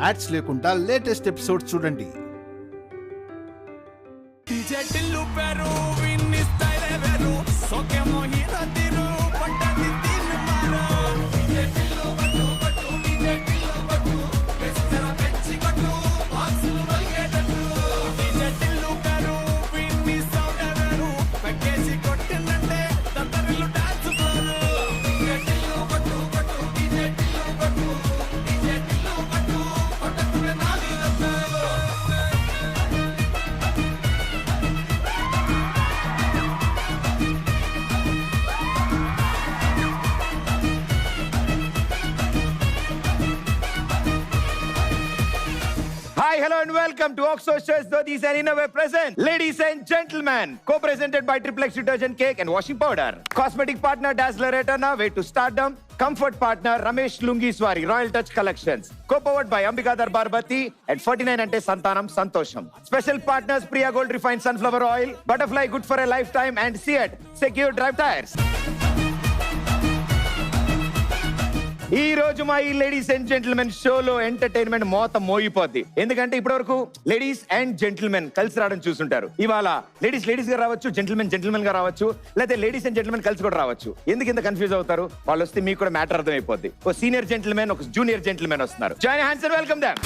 Ads లేకుండా latest episodes చూడండి. Hi, hello and welcome to Oxo Shares Dhodis and Innovate present. Ladies and gentlemen, co-presented by Triple X Detergent Cake and Washing Powder. Cosmetic partner Dazzler Eternal, Way to Stardom. Comfort partner Ramesh Lungiswari, Royal Touch Collections. Co-powered by Ambika Darbar Batti at 49 Ante Santanam Santosham. Special partners Priya Gold Refined Sunflower Oil, Butterfly Good for a Lifetime and Seat Secure Drive Tires. ఈ రోజు మా ఈ ladies and gentlemen షోలో entertainment మోత మోగిపోద్ది. ఎందుకంటే ఇప్పటి వరకు ladies and gentlemen కలిసి రావడం చూస్తుంటారు. ఇవాళ లేడీస్ గా రావచ్చు, జెంటిల్మెన్ గా రావచ్చు, లేకపోతే లేడీస్ అండ్ జెంటిల్మెన్ కలిసి కూడా రావచ్చు. ఎందుకు ఇంత కన్ఫ్యూజ్ అవుతారు? వాళ్ళు వస్తే మీకు కూడా మ్యాటర్ అర్థమైపోద్ది. ఒక సీనియర్ జెంటిల్మెన్, ఒక జూనియర్ జెంటిల్మెన్ వస్తున్నారు. Join hands and welcome them.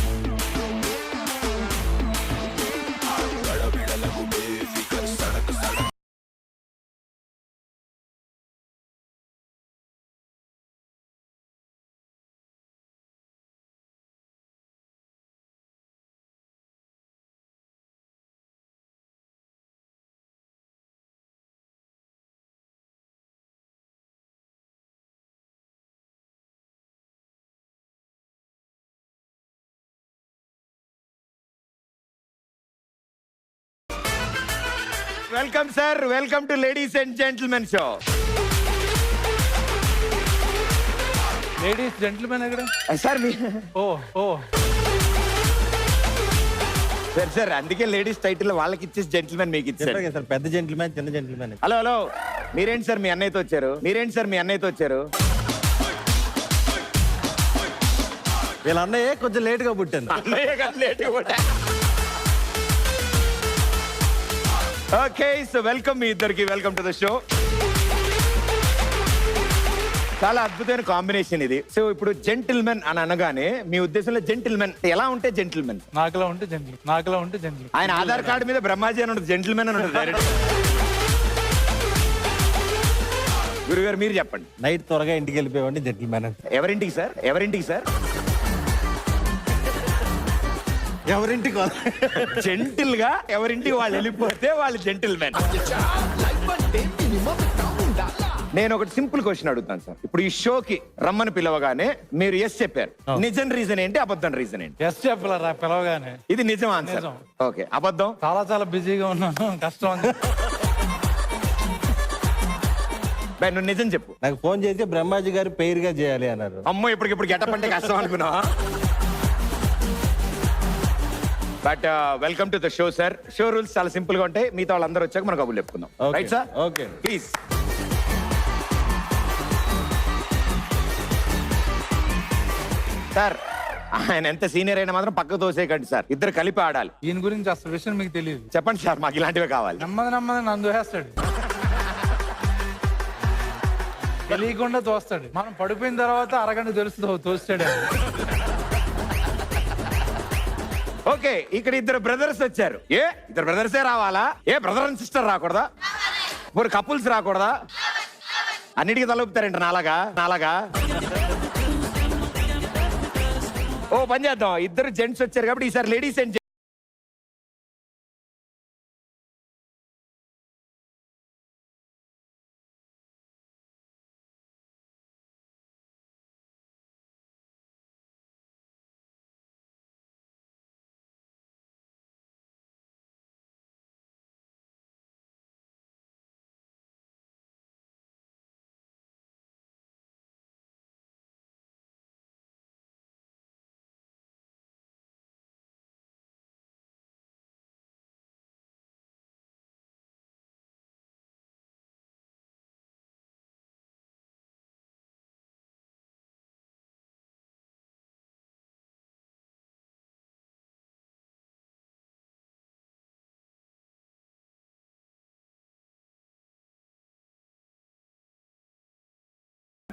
Welcome sir, welcome to ladies and gentlemen show. Ladies gentlemen ఎక్కడ? సార్ ఓ ఓ సార్ అందుకే లేడీస్ టైటిల్ వాళ్ళకి ఇచ్చేసి జెంటిల్మెన్ మీకు ఇచ్చారు సార్. పెద్ద జెంటిల్మెన్, చిన్న జెంటిల్మెన్. హలో మీరేంటి సార్ మీ అన్నయ్యతో వచ్చారు? వీళ్ళ అన్నయ్య కొంచెం లేట్ గా పుట్టాను. ఓకే, సో వెల్కమ్ మీ ఇద్దరికి, వెల్కమ్ టు ద షో. చాలా అద్భుతమైన కాంబినేషన్ ఇది. సో ఇప్పుడు జెంటిల్మెన్ అని అనగానే మీ ఉద్దేశంలో జెంటిల్మెన్ ఎలా ఉంటే జెంటిల్మెన్? నాకులా ఉంటే జెంటిల్. ఆయన ఆధార్ కార్డు మీద బ్రహ్మాజీ అని ఉంటుంది, జెంటిల్మెన్ అని ఉంటుంది డైరెక్ట్. గురుగారు మీరు చెప్పండి. నైట్ త్వరగా ఇంటికి వెళ్ళిపోయావండి జెంటిల్మెన్. ఎవరింటికి సార్? ఎవరింటికి? జెంటిల్ గా ఎవరింటికి వాళ్ళు వెళ్ళిపోతే వాళ్ళు జెంటిల్మెన్. నేను ఒకటి సింపుల్ క్వశ్చన్ అడుగుతాను సార్. ఇప్పుడు ఈ షోకి రమ్మని పిలవగానే మీరు ఎస్ చెప్పారు. నిజం రీజన్ ఏంటి, అబద్ధం రీజన్ ఏంటి? ఎస్ చెప్పలరా పిలవగానే. ఇది నిజం ఆన్సర్. నిజం. ఓకే, అబద్ధం? చాలా బిజీగా ఉన్నాను, కష్టం అని. బై, నువ్వు నిజం చెప్పు. నాకు ఫోన్ చేసి బ్రహ్మాజీ గారు పేరుగా చేయాలి అన్నారు. అమ్మో, ఇప్పటికిప్పుడు గెటప్ అంటే కష్టం అనుకున్నా. But welcome to the show sir. Show rules చాలా సింపుల్ గా ఉంటాయి. మీతో వాళ్ళందరూ వచ్చాక మనం కబుర్లు చెప్పుకుందాం. Right sir? Okay please. Sir ఆయన ఎంత సీనియర్ అయినా మాత్రం పక్క తోసేయకండి సార్. ఇద్దరు కలిపి ఆడాలి. ఈయన గురించి అసలు విషయం మీకు తెలియదు. చెప్పండి సార్, మాకు ఇలాంటివే కావాలి. నెమ్మది నన్ను దోసేస్తాడు, తెలియకుండా తోస్తాడు. మనం పడిపోయిన తర్వాత అరగంట తెలుస్తుంది తోస్తాడు. ఓకే, ఇక్కడ ఇద్దరు బ్రదర్స్ వచ్చారు. ఇద్దరు బ్రదర్సే రావాలా? బ్రదర్ అండ్ సిస్టర్ రాకూడదా? ఇప్పుడు కపుల్స్ రాకూడదా? అన్నిటికీ తలుపుతారంట నాలాగా. ఓ పని చేద్దాం, ఇద్దరు జెంట్స్ వచ్చారు కాబట్టి ఈసారి ladies and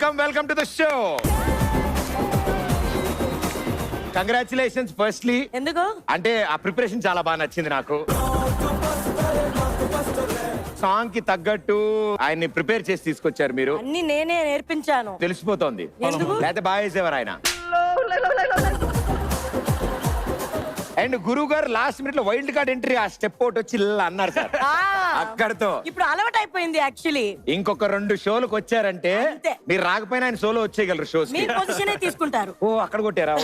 welcome to the show. Congratulations firstly. ఎందుకు? అంటే ఆ ప్రిపరేషన్ చాలా బాగా నచ్చింది నాకు. సాంగ్ కి తగ్గట్టు ఆయన్ని ప్రిపేర్ చేసి తీసుకొచ్చారు మీరు. అన్ని నేనే నేర్పించాను. తెలిసిపోతోంది. ఎందుకు? లేకపోతే బాగా వేసేవారు ఆయన. అండ్ గురువు గారు లాస్ట్ మినిట్ లో వైల్డ్ కార్డ్ ఎంట్రీ ఆ స్టెప్ అవుట్ వచ్చి ఇలా అన్నారు సార్. అక్కడతో ఇప్పుడు అలవాటు అయిపోయింది యాక్చువల్లీ. ఇంకొక 2 షోలకు వచ్చారంటే అంతే. మీరు రాకపోయినా ఆయన షోలో వచ్చేయగలరు షోస్. మీ పొజిషన్ తీసుకుంటారు. ఓ అక్కడ కొట్టారా?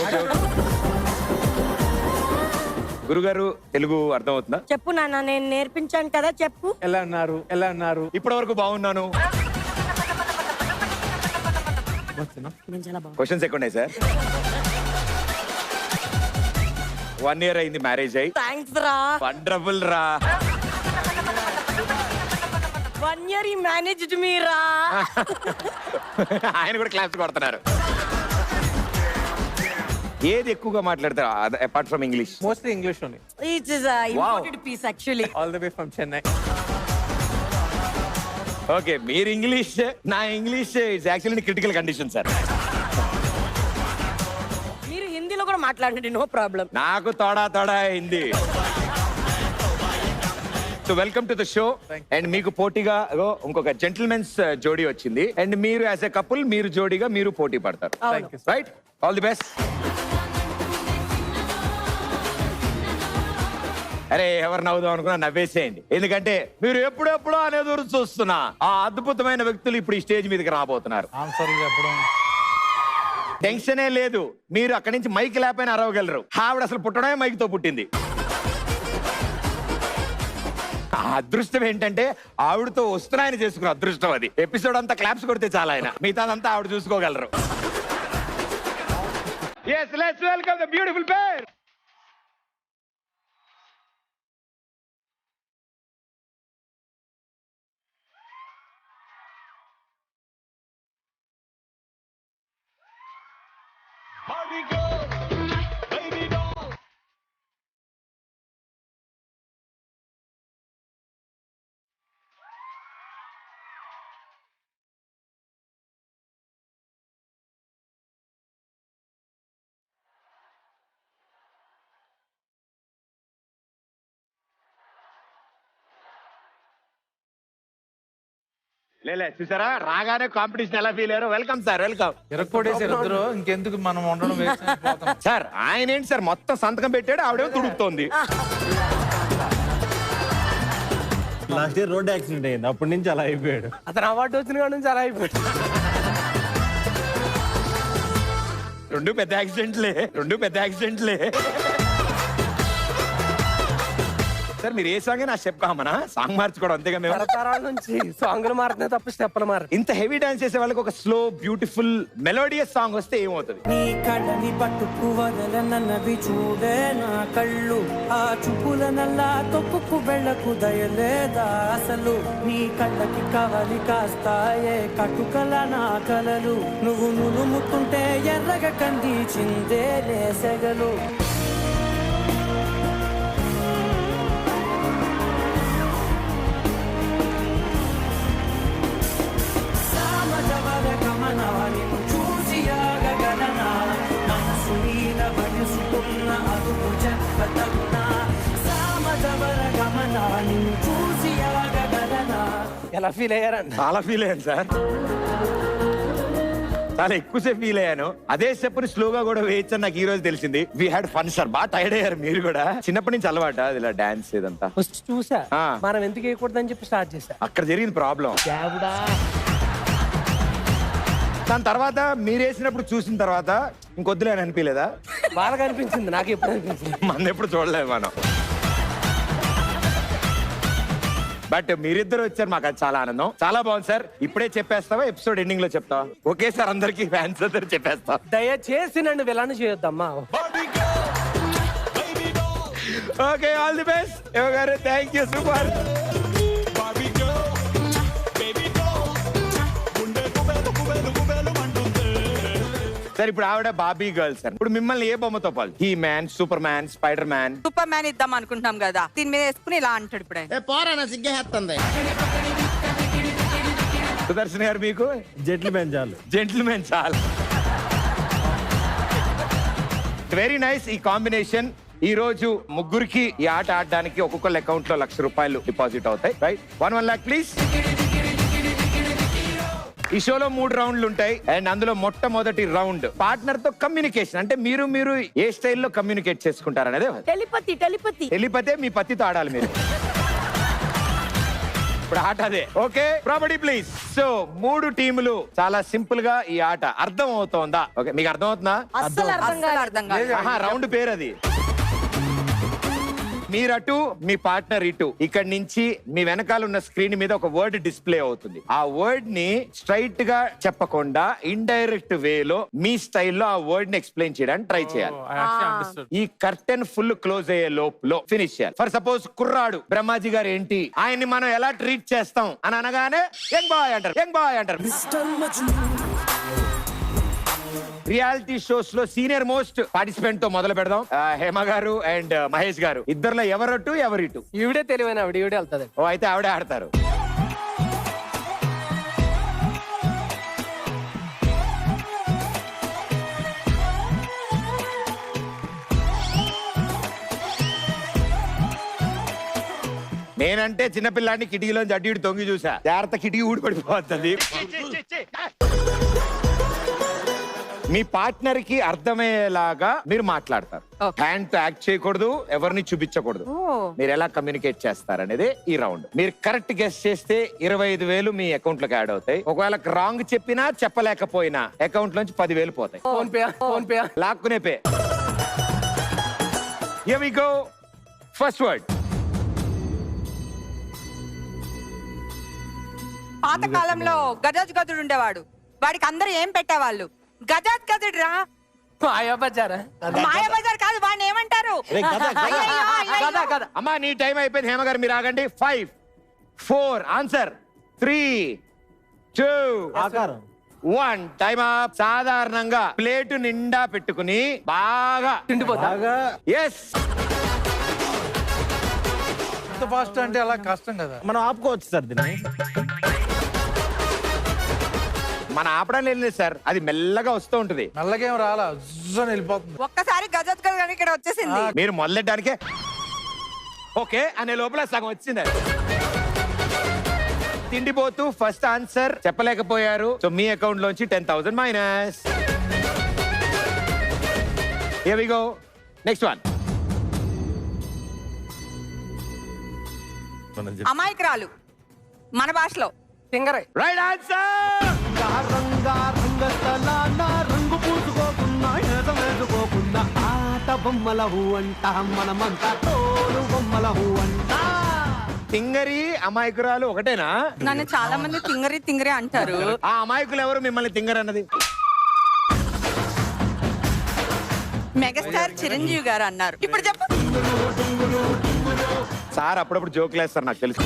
గురుగారు తెలుగు అర్థం అవుతుందా? చెప్పు నాన్న, నేను నేర్పించాను కదా, చెప్పు. ఎలా ఉన్నారు? ఇప్పటి వరకు బాగున్నాను. నేను చాలా బాగున్నా. క్వశ్చన్స్ ఎక్కువ ఉన్నాయి సార్. 1 year అయింది మ్యారేజ్ అయ్యి. థ్యాంక్స్ రా. వండర్ఫుల్ రా. 1 year ఈ మేనేజ్డ్ మీ రా. ఆయన కూడా క్లాస్ కొడుతున్నారు. ఏది ఎక్కువగా మాట్లాడతారు apart from English? Mostly English only. It is important piece actually. All the way from Chennai. Okay, మీరు ఇంగ్లీష్, నా English it's actually critical condition sir. మీరు హిందీలో కూడా మాట్లాడండి, నో ప్రాబ్లం. నాకు తోడా Hindi. So welcome to the show. And మీకు పోటీగా ఇంకొక జెంటిల్మెన్స్ జోడీ వచ్చింది. అండ్ మీరు యాజ్ ఎ కపుల్, మీరు జోడీగా మీరు పోటీ పడతారు. Right, all the best. అరే ఎవరు నవ్వుదాం అనుకున్నా నవ్వేసేయండి. ఎందుకంటే మీరు ఎప్పుడెప్పుడో అనేది చూస్తున్నా ఆ అద్భుతమైన వ్యక్తులు ఇప్పుడు ఈ స్టేజ్ మీదకి రాబోతున్నారు. ఆన్సర్ చెప్పడం టెన్షనే లేదు. మీరు అక్కడి నుంచి మైక్ లేకపోయినా అరవగలరు. ఆవిడ అసలు పుట్టడమే మైక్ తో పుట్టింది. ఆ అదృష్టం ఏంటంటే ఆవిడతో వస్తున్నాయని చేసుకున్న అదృష్టం అది. ఎపిసోడ్ అంతా క్లాప్స్ కొడితే చాలా, ఆయన మిగతాదంతా ఆవిడ చూసుకోగలరు. Yes, let's welcome the beautiful pair. లేలే చూసారా, రాగానే కాంపిటీషన్ ఎలా ఫీల్ అయ్యారో. Welcome sir, welcome. ఇరక్కోడేసారు ఇద్దరు. ఇంకెందుకు మనం ఉండడం వేస్ట్ అయిపోతాం. సార్ ఆయన ఏంటి సార్ మొత్తం సంతకం పెట్టాడు, ఆవిడేమో తుడుపుతోంది. లాస్ట్ ఇయర్ రోడ్ యాక్సిడెంట్ అయింది, అప్పటి నుంచి అలా అయిపోయాడు. అతను అవార్డు వచ్చిన కాడ నుంచి అలా అయిపోయాడు. 2 పెద్ద యాక్సిడెంట్లే. సార్ మీరు ఏ సాంగ్ నా స్టెప్ కామనా సాంగ్ మార్చుకోవడం అంతేగా మేము. తరతరాల నుంచి సాంగ్లు మారుతున్నాయి తప్ప స్టెప్పులు మారు. ఇంత హెవీ డాన్స్ చేసే వాళ్ళకి ఒక స్లో బ్యూటిఫుల్ మెలోడియస్ సాంగ్ వస్తే ఏమవుతుంది? నీ కళ్ళని పట్టుకు వదలనన్నవి చూడే నా కళ్ళు, ఆ చూపుల నల్లా తొక్కుకు వెళ్ళకు దయలేదా అసలు, నీ కళ్ళకి కవలి కాస్తాయే కటుకల నా కలలు, నువ్వు నులుముతుంటే ఎర్రగ కంది చిందే లేసెగలు. చూసి ఆగగలనా, మనసు మీద వయసుకున్న అదుపు చెప్పతగునా, సామజవర గమనా నిన్ను చూసి ఆగగలనా. ఎలా ఫీల్ అయ్యారండి? చాలా ఫీల్ అయ్యాను సార్, చాలా ఎక్కువసేపు ఫీల్ అయ్యాను. అదే స్టెప్ ని స్లోగా కూడా వేయచ్చని నాకు ఈ రోజు తెలిసింది. వి హ్యాడ్ ఫన్ సార్, బాగా టైర్డ్ అయ్యారు మీరు కూడా. చిన్నప్పటి నుంచి అలవాట ఇలా డాన్స్ ఇదంతా? ఫస్ట్ చూసా, ఆ. మనం ఎందుకు వేయకూడదని చెప్పి స్టార్ట్ చేశా. అక్కడ జరిగింది ప్రాబ్లం. దాని తర్వాత మీరు వేసినప్పుడు చూసిన తర్వాత ఇంకొద్దులే అని అనిపించలేదా? బాగా అనిపించింది, నాకు ఎప్పుడు అనిపించింది. మన ఎప్పుడు చూడలేదు మనం. బట్ మీరిద్దరు వచ్చారు, మాకు అది చాలా ఆనందం. చాలా బాగుంది సార్. ఇప్పుడే చెప్పేస్తావా ఎపిసోడ్ ఎండింగ్ లో చెప్తావా? ఓకే సార్, అందరికి ఫ్యాన్స్ అందరు చెప్పేస్తా. దయచేసి నన్ను విలాన్ని చేయొద్దమ్మా. ఓకే, ఆల్ ది బెస్ట్ గారు. Thank you, super. సార్ ఇప్పుడు ఆవిడ బాబీ గర్ల్ సార్. ఇప్పుడు మిమ్మల్ని ఏ బొమ్మతో పాలు? He man, super man, spider man. Super man ఇద్దాం అనుకుంటున్నాం కదా, దీని మీద వేసుకుని ఇలా అంటాడు ఇప్పుడు ఆయన. సుదర్శన్ గారు మీకు జెట్లు పెంచాలి. జెంటిల్మెన్ చాలా వెరీ నైస్ ఈ కాంబినేషన్. ఈ రోజు ముగ్గురికి ఈ ఆట ఆడడానికి ఒక్కొక్కళ్ళ అకౌంట్ లో ₹1,00,000 డిపాజిట్ అవుతాయి. Right, 1 lakh please. ఈ షోలో 3 రౌండ్లు ఉంటాయి అండ్ అందులో మొట్టమొదటి రౌండ్ పార్ట్నర్ తో కమ్యూనికేషన్. అంటే మీరు ఏ స్టైల్లో కమ్యూనికేట్ చేసుకుంటారు అనేది. టెలిపతి మీ పత్తితో ఆడాలి మీరు. ఇప్పుడు ఆట అదే. Okay, property please. సో 3 టీములు చాలా సింపుల్ గా ఈ ఆట అర్థం అవుతోందా? ఓకే, మీకు అర్థం అవుతుందా? అస్సలు అర్థం అస్సలు కాదు. అర్థం కాదు. రౌండ్ పేరు అది. మీరటు మీ పార్ట్నర్ ఇటు. ఇక్కడ నుంచి మీ వెనకాల ఉన్న స్క్రీన్ మీద ఒక వర్డ్ డిస్ప్లే అవుతుంది. ఆ వర్డ్ ని స్ట్రైట్ గా చెప్పకుండా ఇండైరెక్ట్ వేలో మీ స్టైల్లో ఆ వర్డ్ ని ఎక్స్ప్లెయిన్ చేయడానికి ట్రై చేయాలి. ఈ కర్టెన్ ఫుల్ క్లోజ్ అయ్యే లోపులో ఫినిష్ చేయాలి. ఫర్ సపోజ్ కుర్రాడు బ్రహ్మాజీ గారు ఏంటి ఆయన్ని మనం ఎలా ట్రీట్ చేస్తాం అని అనగానే యంగ్ బాయ్ అంటారు, యంగ్ బాయ్ అంటారు. రియాలిటీ షోస్ లో సీనియర్ మోస్ట్ పార్టిసిపెంట్ తో మొదలు పెడదాం. హేమ గారు అండ్ మహేష్ గారు ఇద్దరులో ఎవరటు ఎవరిటు? ఈవిడే తెలివైన ఆవిడ, ఈవిడే వెళ్తాది. ఓ, అయితే ఆవిడే ఆడతారు. నేనంటే చిన్నపిల్లాడిని కిటికీలోంచి అడ్డు ఇటు తొంగి చూసా. జాగ్రత్త, కిటికీ ఊడి పడిపోతుంది. మీ పార్ట్నర్ కి అర్థమయ్యేలాగా మీరు మాట్లాడతారు. హ్యాండ్ తో యాక్ట్ చేయకూడదు, ఎవరిని చూపించకూడదు. మీరు ఎలా కమ్యూనికేట్ చేస్తారు అనేది ఈ రౌండ్. మీరు కరెక్ట్ గెస్ చేస్తే 25,000 మీ అకౌంట్ లోకి యాడ్ అవుతాయి. ఒకవేళ రాంగ్ చెప్పినా చెప్పలేకపోయినా అకౌంట్ లోంచి 10,000 పోతాయి. ఫోన్ పే లాక్కునే pay. Here we go. First word. పాత కాలంలో గజాజ్ గదుడు ఉండేవాడు. వాడికి అందరూ ఏం పెట్టేవాళ్ళు? గజాజ్ గదుడు రా. మాయాబజారా? మాయాబజార్ కాదు, వాడిని ఏమంటారు? కదా అమ్మా నీ టైం అయిపోయింది. హేమ గారు మీరు ఆగండి. 5, 4 ఆన్సర్, 3, 2, ఆకారం. 1 టైం అప్. సాధారణంగా ప్లేట్ నిండా పెట్టుకుని బాగా తిండిపోతా. బాగా ఎస్. ఎంత ఫాస్ట్ అంటే అలా కష్టం కదా. మనం ఆపుకోవచ్చు సార్ దీన్ని. మన ఆపడం లేదు సార్, అది మెల్లగా వస్తూ ఉంటుంది. మెల్లగేం రాలా, జుజ్జని వెళ్ళిపోతుంది. ఒక్కసారి గజాజ్ గదుడు ఇక్కడ వచ్చేసింది. మీరు మొదలెట్టడానికే ఓకే అనే లోపల సగం వచ్చింది. తిండిపోతూ ఫస్ట్ ఆన్సర్ చెప్పలేకపోయారు. సో మీ అకౌంట్ లోంచి 10,000 minus. Here we go. Next one. అమాయకురాలు మన భాషలో. సింగరే. Right answer. రంగు పూసుకోకున్నా ఏదో వేసుకోకుండా ఆట బొమ్మల అంట మనమంతా తోలు బొమ్మల అంట. తింగరి అమాయకురాలు ఒకటేనా? నన్ను చాలా మంది తింగరి తింగరి అంటారు. ఆ అమాయకులు ఎవరు మిమ్మల్ని తింగర్ అన్నది? మెగాస్టార్ చిరంజీవి గారు అన్నారు. ఇప్పుడు చెప్పు. సార్ అప్పుడప్పుడు జోకులు వేస్తారు నాకు తెలుసు.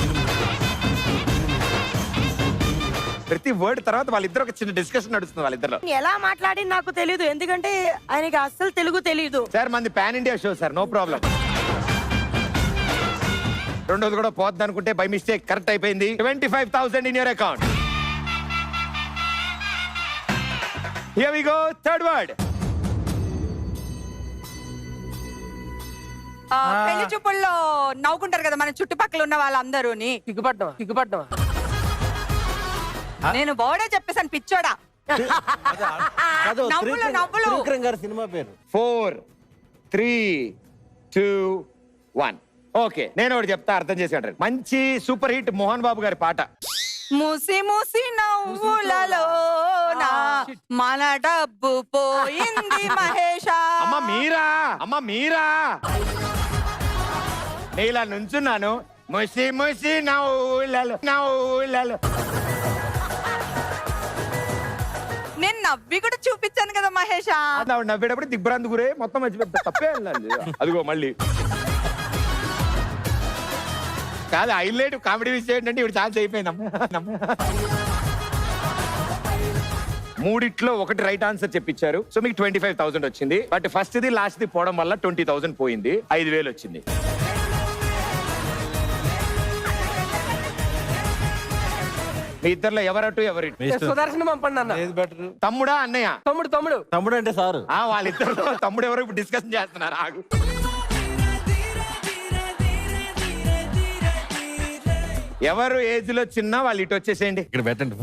ప్రతి వర్డ్ తర్వాత వాళ్ళిద్దరు ఒక చిన్న డిస్కషన్ నడుస్తుంది వాళ్ళిద్దరు. ఎలా మాట్లాడి నాకు తెలియదు, ఎందుకంటే ఆయనకి అస్సలు తెలుగు తెలియదు. సార్ మంది pan India show sir, no problem. రెండోది కూడా పోద్ది అనుకుంటే బై మిస్టేక్ కరెక్ట్ అయిపోయింది. 25,000 in your account. Here we go. Third word. పెళ్లి చూపుల్లో నవ్వుకుంటారు కదా మన చుట్టుపక్కల ఉన్న వాళ్ళందరూని. సిగ్గుపడ్డమా? నేను బోర్డే చెప్పేసాను పిచ్చోడా. నవ్వులు నవ్వులు. త్రివిక్రమ్ గారి సినిమా పేరు. 4, 3, 2, 1. ఓకే, నేను ఒకటి చెప్తా అర్థం చేసుకుంటారు. మంచి సూపర్ హిట్ మోహన్ బాబు గారి పాట. మూసి మూసి నవ్వులలో మన డబ్బు పోయింది మహేషా. అమ్మ మీరా నేను ఇలా నుంచున్నాను. ముసి ముసి నవ్వులలో. నేను నవ్వి కూడా చూపించాను కదా మహేషా. ఆవిడ నవ్వేటప్పుడు దిగ్భ్రాంతి గురే మొత్తం మర్చిపోతా. తప్పే వెళ్ళాలి. అదిగో మళ్ళీ కాదు హైలైట్ కామెడీ విషయం ఏంటంటే ఇప్పుడు ఛాన్స్ అయిపోయింది. మూడిట్లో ఒకటి రైట్ ఆన్సర్ చెప్పించారు. సో మీకు 25,000 వచ్చింది. But first the last the పోవడం వల్ల 20,000 పోయింది. 5,000 వచ్చింది. మీ ఇద్దరులో ఎవరటు ఎవరిటు? మీ ఇష్టం. సుదర్శన్ పంపండి అన్న. ఏది బెటర్? తమ్ముడా అన్నయ్య? తమ్ముడు తమ్ముడు తమ్ముడు అంటే సారు. వాళ్ళిద్దరు తమ్ముడు ఎవరు ఇప్పుడు డిస్కషన్ చేస్తున్నారు. ఆగు. ఎవరు ఏజ్ లో చిన్న వాళ్ళు ఇటు వచ్చేసేయండి. ఇక్కడ పెట్టండి.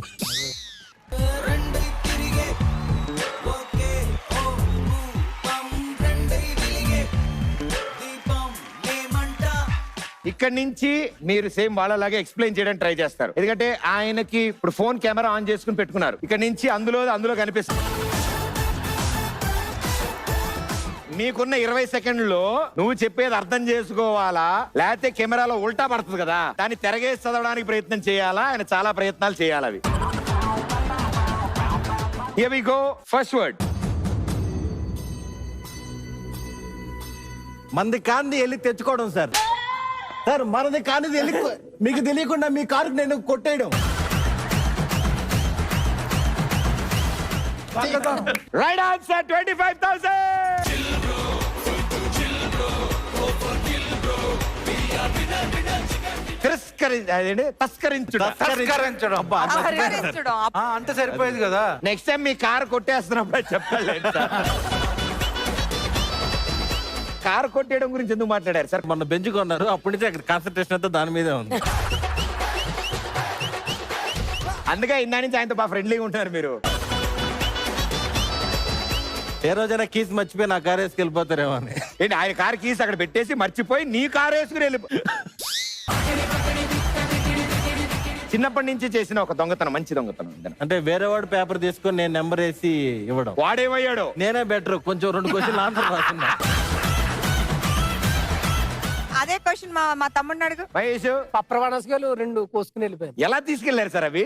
ఇక్కడ నుంచి మీరు సేమ్ వాళ్ళలాగే ఎక్స్ప్లెయిన్ చేయడానికి ట్రై చేస్తారు. ఎందుకంటే ఆయనకి ఇప్పుడు ఫోన్ కెమెరా ఆన్ చేసుకుని పెట్టుకున్నారు. ఇక్కడ నుంచి అందులో కనిపిస్తుంది. మీకున్న 20 సెకండ్లో నువ్వు చెప్పేది అర్థం చేసుకోవాలా, లేకపోతే కెమెరాలో ఉల్టా పడుతుంది కదా, దాన్ని తిరగేసి చదవడానికి ప్రయత్నం చేయాలా? ఆయన చాలా ప్రయత్నాలు చేయాలి. అవి Here we go. First word. మనది కాంది వెళ్ళి తెచ్చుకోవడం సార్. సార్ మనది కానిది వెళ్ళి మీకు తెలియకుండా మీ కారుకి నేను కొట్టేయడం. Right answer, 25,000. తస్కరించుట. తస్కరించడం. అబ్బా, అహరించడం. ఆ, అంటే సరిపోయేది కదా. నెక్స్ట్ టైం మీ కారు కొట్టేస్తున్నప్పుడు చెప్పాలి. కారు కొట్టేయడం గురించి ఎందుకు మాట్లాడారు సార్? మొన్న బెంచ్ కొన్నారు, అప్పటి నుంచి అక్కడ కాన్సన్ట్రేషన్ అంతా దాని మీదే ఉంది. అందుకే ఇందా నుంచి ఆయనతో బాగా ఫ్రెండ్లీగా ఉంటున్నారు మీరు. ఏ రోజైనా కీస్ మర్చిపోయి నా కారు వేసుకెళ్ళిపోతారేమో అని. ఏంటి ఆయన కారు కీస్ అక్కడ పెట్టేసి మర్చిపోయి నీ కారు వేసుకుని వెళ్ళిపో. చిన్నప్పటి నుంచి చేసిన ఒక దొంగతనం, మంచి దొంగతనం. అంటే వేరే వాడు పేపర్ తీసుకొని నేను నెంబర్ వేసి ఇవ్వడం. వాడేమయ్యాడో? నేనే బెటర్, కొంచెం 2 క్వశ్చన్లు ఆన్సర్ రాస్తున్నా. అదే క్వశ్చన్ మా తమ్ముడిని అడుగు. మహేష్, పప్రవాణస్గాలు 2 కోసుకుని వెళ్ళిపోయారు. ఎలా తీసుకెళ్లారు సార్ అవి?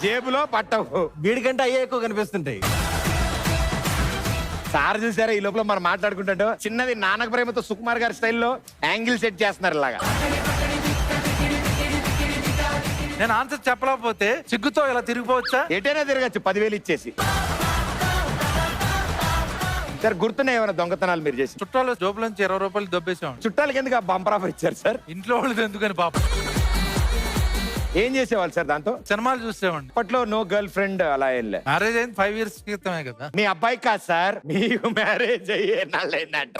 జేబులో పట్టవు. వీడికంటే అయ్యే ఎక్కువ కనిపిస్తుంటాయి. సార్ చూసారా, ఈ లోపల మనం మాట్లాడుకుంటాడు చిన్నది నానక ప్రేమతో సుకుమార్ గారి స్టైల్లో యాంగిల్ సెట్ చేస్తున్నారు ఇలాగా. నేను ఆన్సర్ చెప్పలేకపోతే సిగ్గుతో ఇలా తిరిగిపోవచ్చా? ఎటైనా తిరగచ్చు 10,000 ఇచ్చేసి. సార్ గుర్తున్నాయి ఏమైనా దొంగతనాలు మీరు చేసి? చుట్టాలు జోబుల నుంచి 20 రూపాయలు దొబ్బేసాం. చుట్టాలకి ఎందుకు ఆ బంపర్ ఆఫర్ ఇచ్చారు సార్? ఇంట్లో వాళ్ళది ఎందుకని పాప. ఏం చేసేవాళ్ళు సార్ దాంతో? సినిమాలు చూసేవాడిని. అప్పట్లో నో గర్ల్ ఫ్రెండ్ అలా వెళ్ళే. మ్యారేజ్ అయింది 5 years క్రితమే కదా. మీ అబ్బాయి కాదు సార్, మీకు మ్యారేజ్ అయ్యే నాళ్ళైందంట.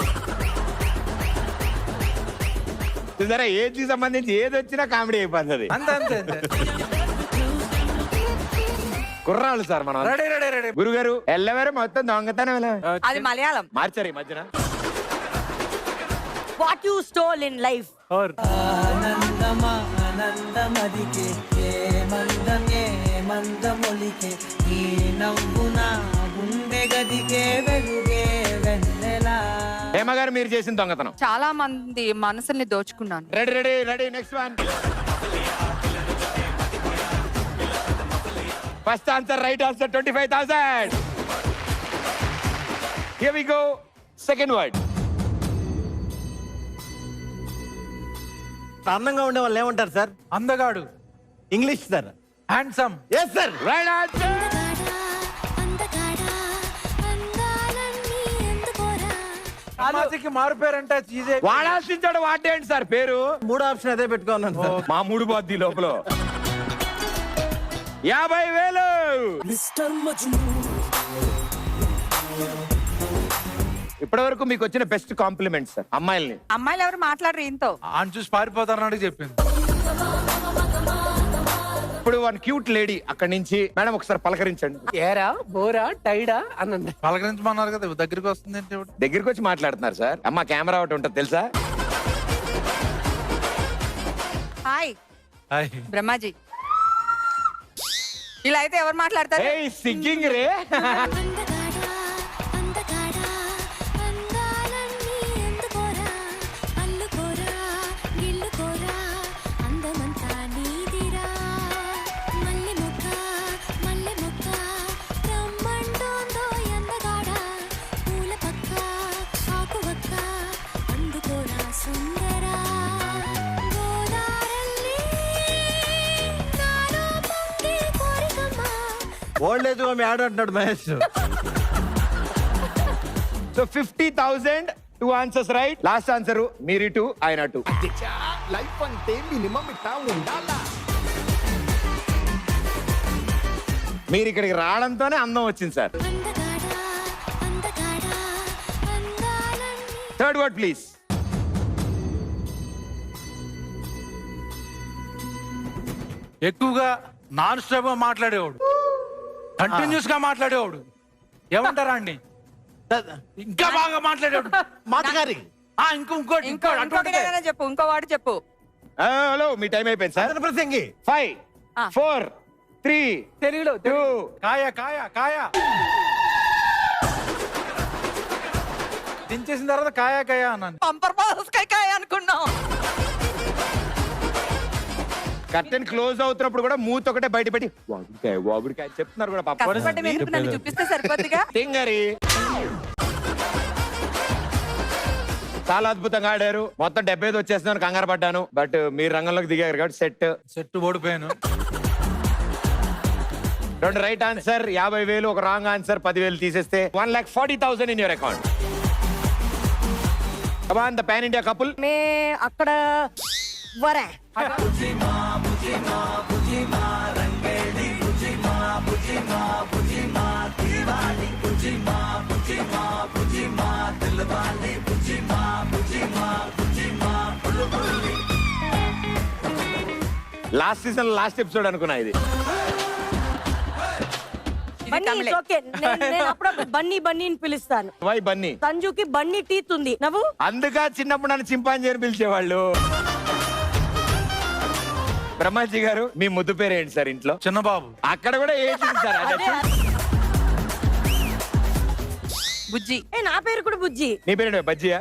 చూసారా, ఏజ్ కి సంబంధించి ఏది వచ్చినా కామెడీ అయిపోతుంది. అంతే అంతే అంతే. కుర్రాళ్ళు సార్ మనం. Ready ready ready. గురుగారు ఎల్లవేరే మొత్తం దొంగతనం ఎలా అది మలయాళం. మార్చారు ఈ మధ్యన. What you stole in life? ఆనందమా ఆనందమదికే మందమొలికే ఈ నవ్వున గుండె గదికే వెలుగే వెన్నెలా. హేమగారు మీరు చేసిన దొంగతనం. చాలా మంది మనసుల్ని దోచుకున్నాను. Ready ready ready. Next one. First answer right answer, 25,000. Here we go. Second word. అందంగా ఉండే వాళ్ళు ఏమంటారు సార్? అందగాడు. English sir. Handsome. Yes sir. Right answer. సమాజకి మారిపోయారంటే చీజే. వాడాల్సించాడు వాడేంటి సార్ పేరు? 3వ ఆప్షన్ అదే పెట్టుకున్నాను సార్. మా మూడు బాద్ది లోపల 50,000. ఇప్పటి వరకు మీకు వచ్చిన బెస్ట్ కాంప్లిమెంట్ సార్ అమ్మాయిల్ని. అమ్మాయిలు ఎవరు మాట్లాడరు ఇంతో. ఆయన చూసి పారిపోతారని చెప్పింది. ఇప్పుడు వన్ క్యూట్ లేడీ అక్కడి నుంచి, మేడం ఒకసారి పలకరించండి. ఏరా బోరా టైడా అనండి. పలకరించమన్నారు కదా, దగ్గరికి వస్తుంది ఏంటి? దగ్గరికి వచ్చి మాట్లాడుతున్నారు సార్. అమ్మ కెమెరా ఒకటి ఉంటుంది తెలుసా? Hi hi. బ్రహ్మాజీ. ఇలా అయితే ఎవరు మాట్లాడతారు? ఏయ్ సింగింగ్ రే. ఓల్డ్ ఏజ్ హోమ్ యాడ్ అంటున్నాడు Mahesh. So 50,000, 2 answers right. Last answer మీరు 2, ఆయన 2. లైఫ్ అంటే మినిమం ఇట్టా ఉండాలా. మీరు ఇక్కడికి రావడంతోనే అందం వచ్చింది సార్. Third word please. ఎక్కువగా నాన్ స్టాప్ గా మాట్లాడేవాడు, కంటిన్యూస్ గా మాట్లాడేవాడు. ఏమంటారా అండి? ఇంకా బాగా మాట్లాడేవాడు. మాటగారి ఇంకోటి ఇంకొకటి ఏదైనా చెప్పు, ఇంకో వాడు చెప్పు. హలో, మీ టైం అయిపోయింది సార్. అతని ప్రసంగి 5 4 3 తెలుగులో 2 కాయ కాయ కాయ దించేసిన తర్వాత కాయ కాయ అన్నాను. పంపర్ పాస్కాయ అనుకున్నాం. కర్టెన్ క్లోజ్ అవుతున్నప్పుడు కూడా మూత ఒకటే బయట పెట్టి వాగుడికాయ వాగుడికాయ చెప్తున్నారు కూడా పాప. కష్టపడి మీరు నన్ను చూపిస్తే సరిపోద్దిగా. తింగరి చాలా అద్భుతంగా ఆడారు. మొత్తం 75 వచ్చేస్తున్నాను, కంగారు పడ్డాను. బట్ మీరు రంగంలోకి దిగారు కాబట్టి సెట్ ఓడిపోయాను. 2 రైట్ ఆన్సర్ 50,000, ఒక రాంగ్ ఆన్సర్ 10,000 తీసేస్తే 1,40,000 in your account. Come on, the pan India couple. మే అక్కడ వరే లాస్ట్ సీజన్ లాస్ట్ ఎపిసోడ్ అనుకున్నా ఇది. బన్నీ తమిళే. it's okay. నేను అప్పుడప్పుడు బన్నీ బన్నీ అని పిలుస్తాను. వై బన్నీ? సంజుకి బన్నీ టీత్ ఉంది. నవ్వు అందుగా చిన్నప్పుడు నన్ను చింపాంజీ అని పిలిచేవాళ్ళు. బ్రహ్మాజీ గారు, మీ ముద్దు పేరు ఏంటి సార్ ఇంట్లో? చిన్నబాబు. అక్కడ కూడా ఏంటి సార్? అదే బుజ్జి. నా పేరు కూడా బుజ్జి. నీ పేరు బజ్జియా?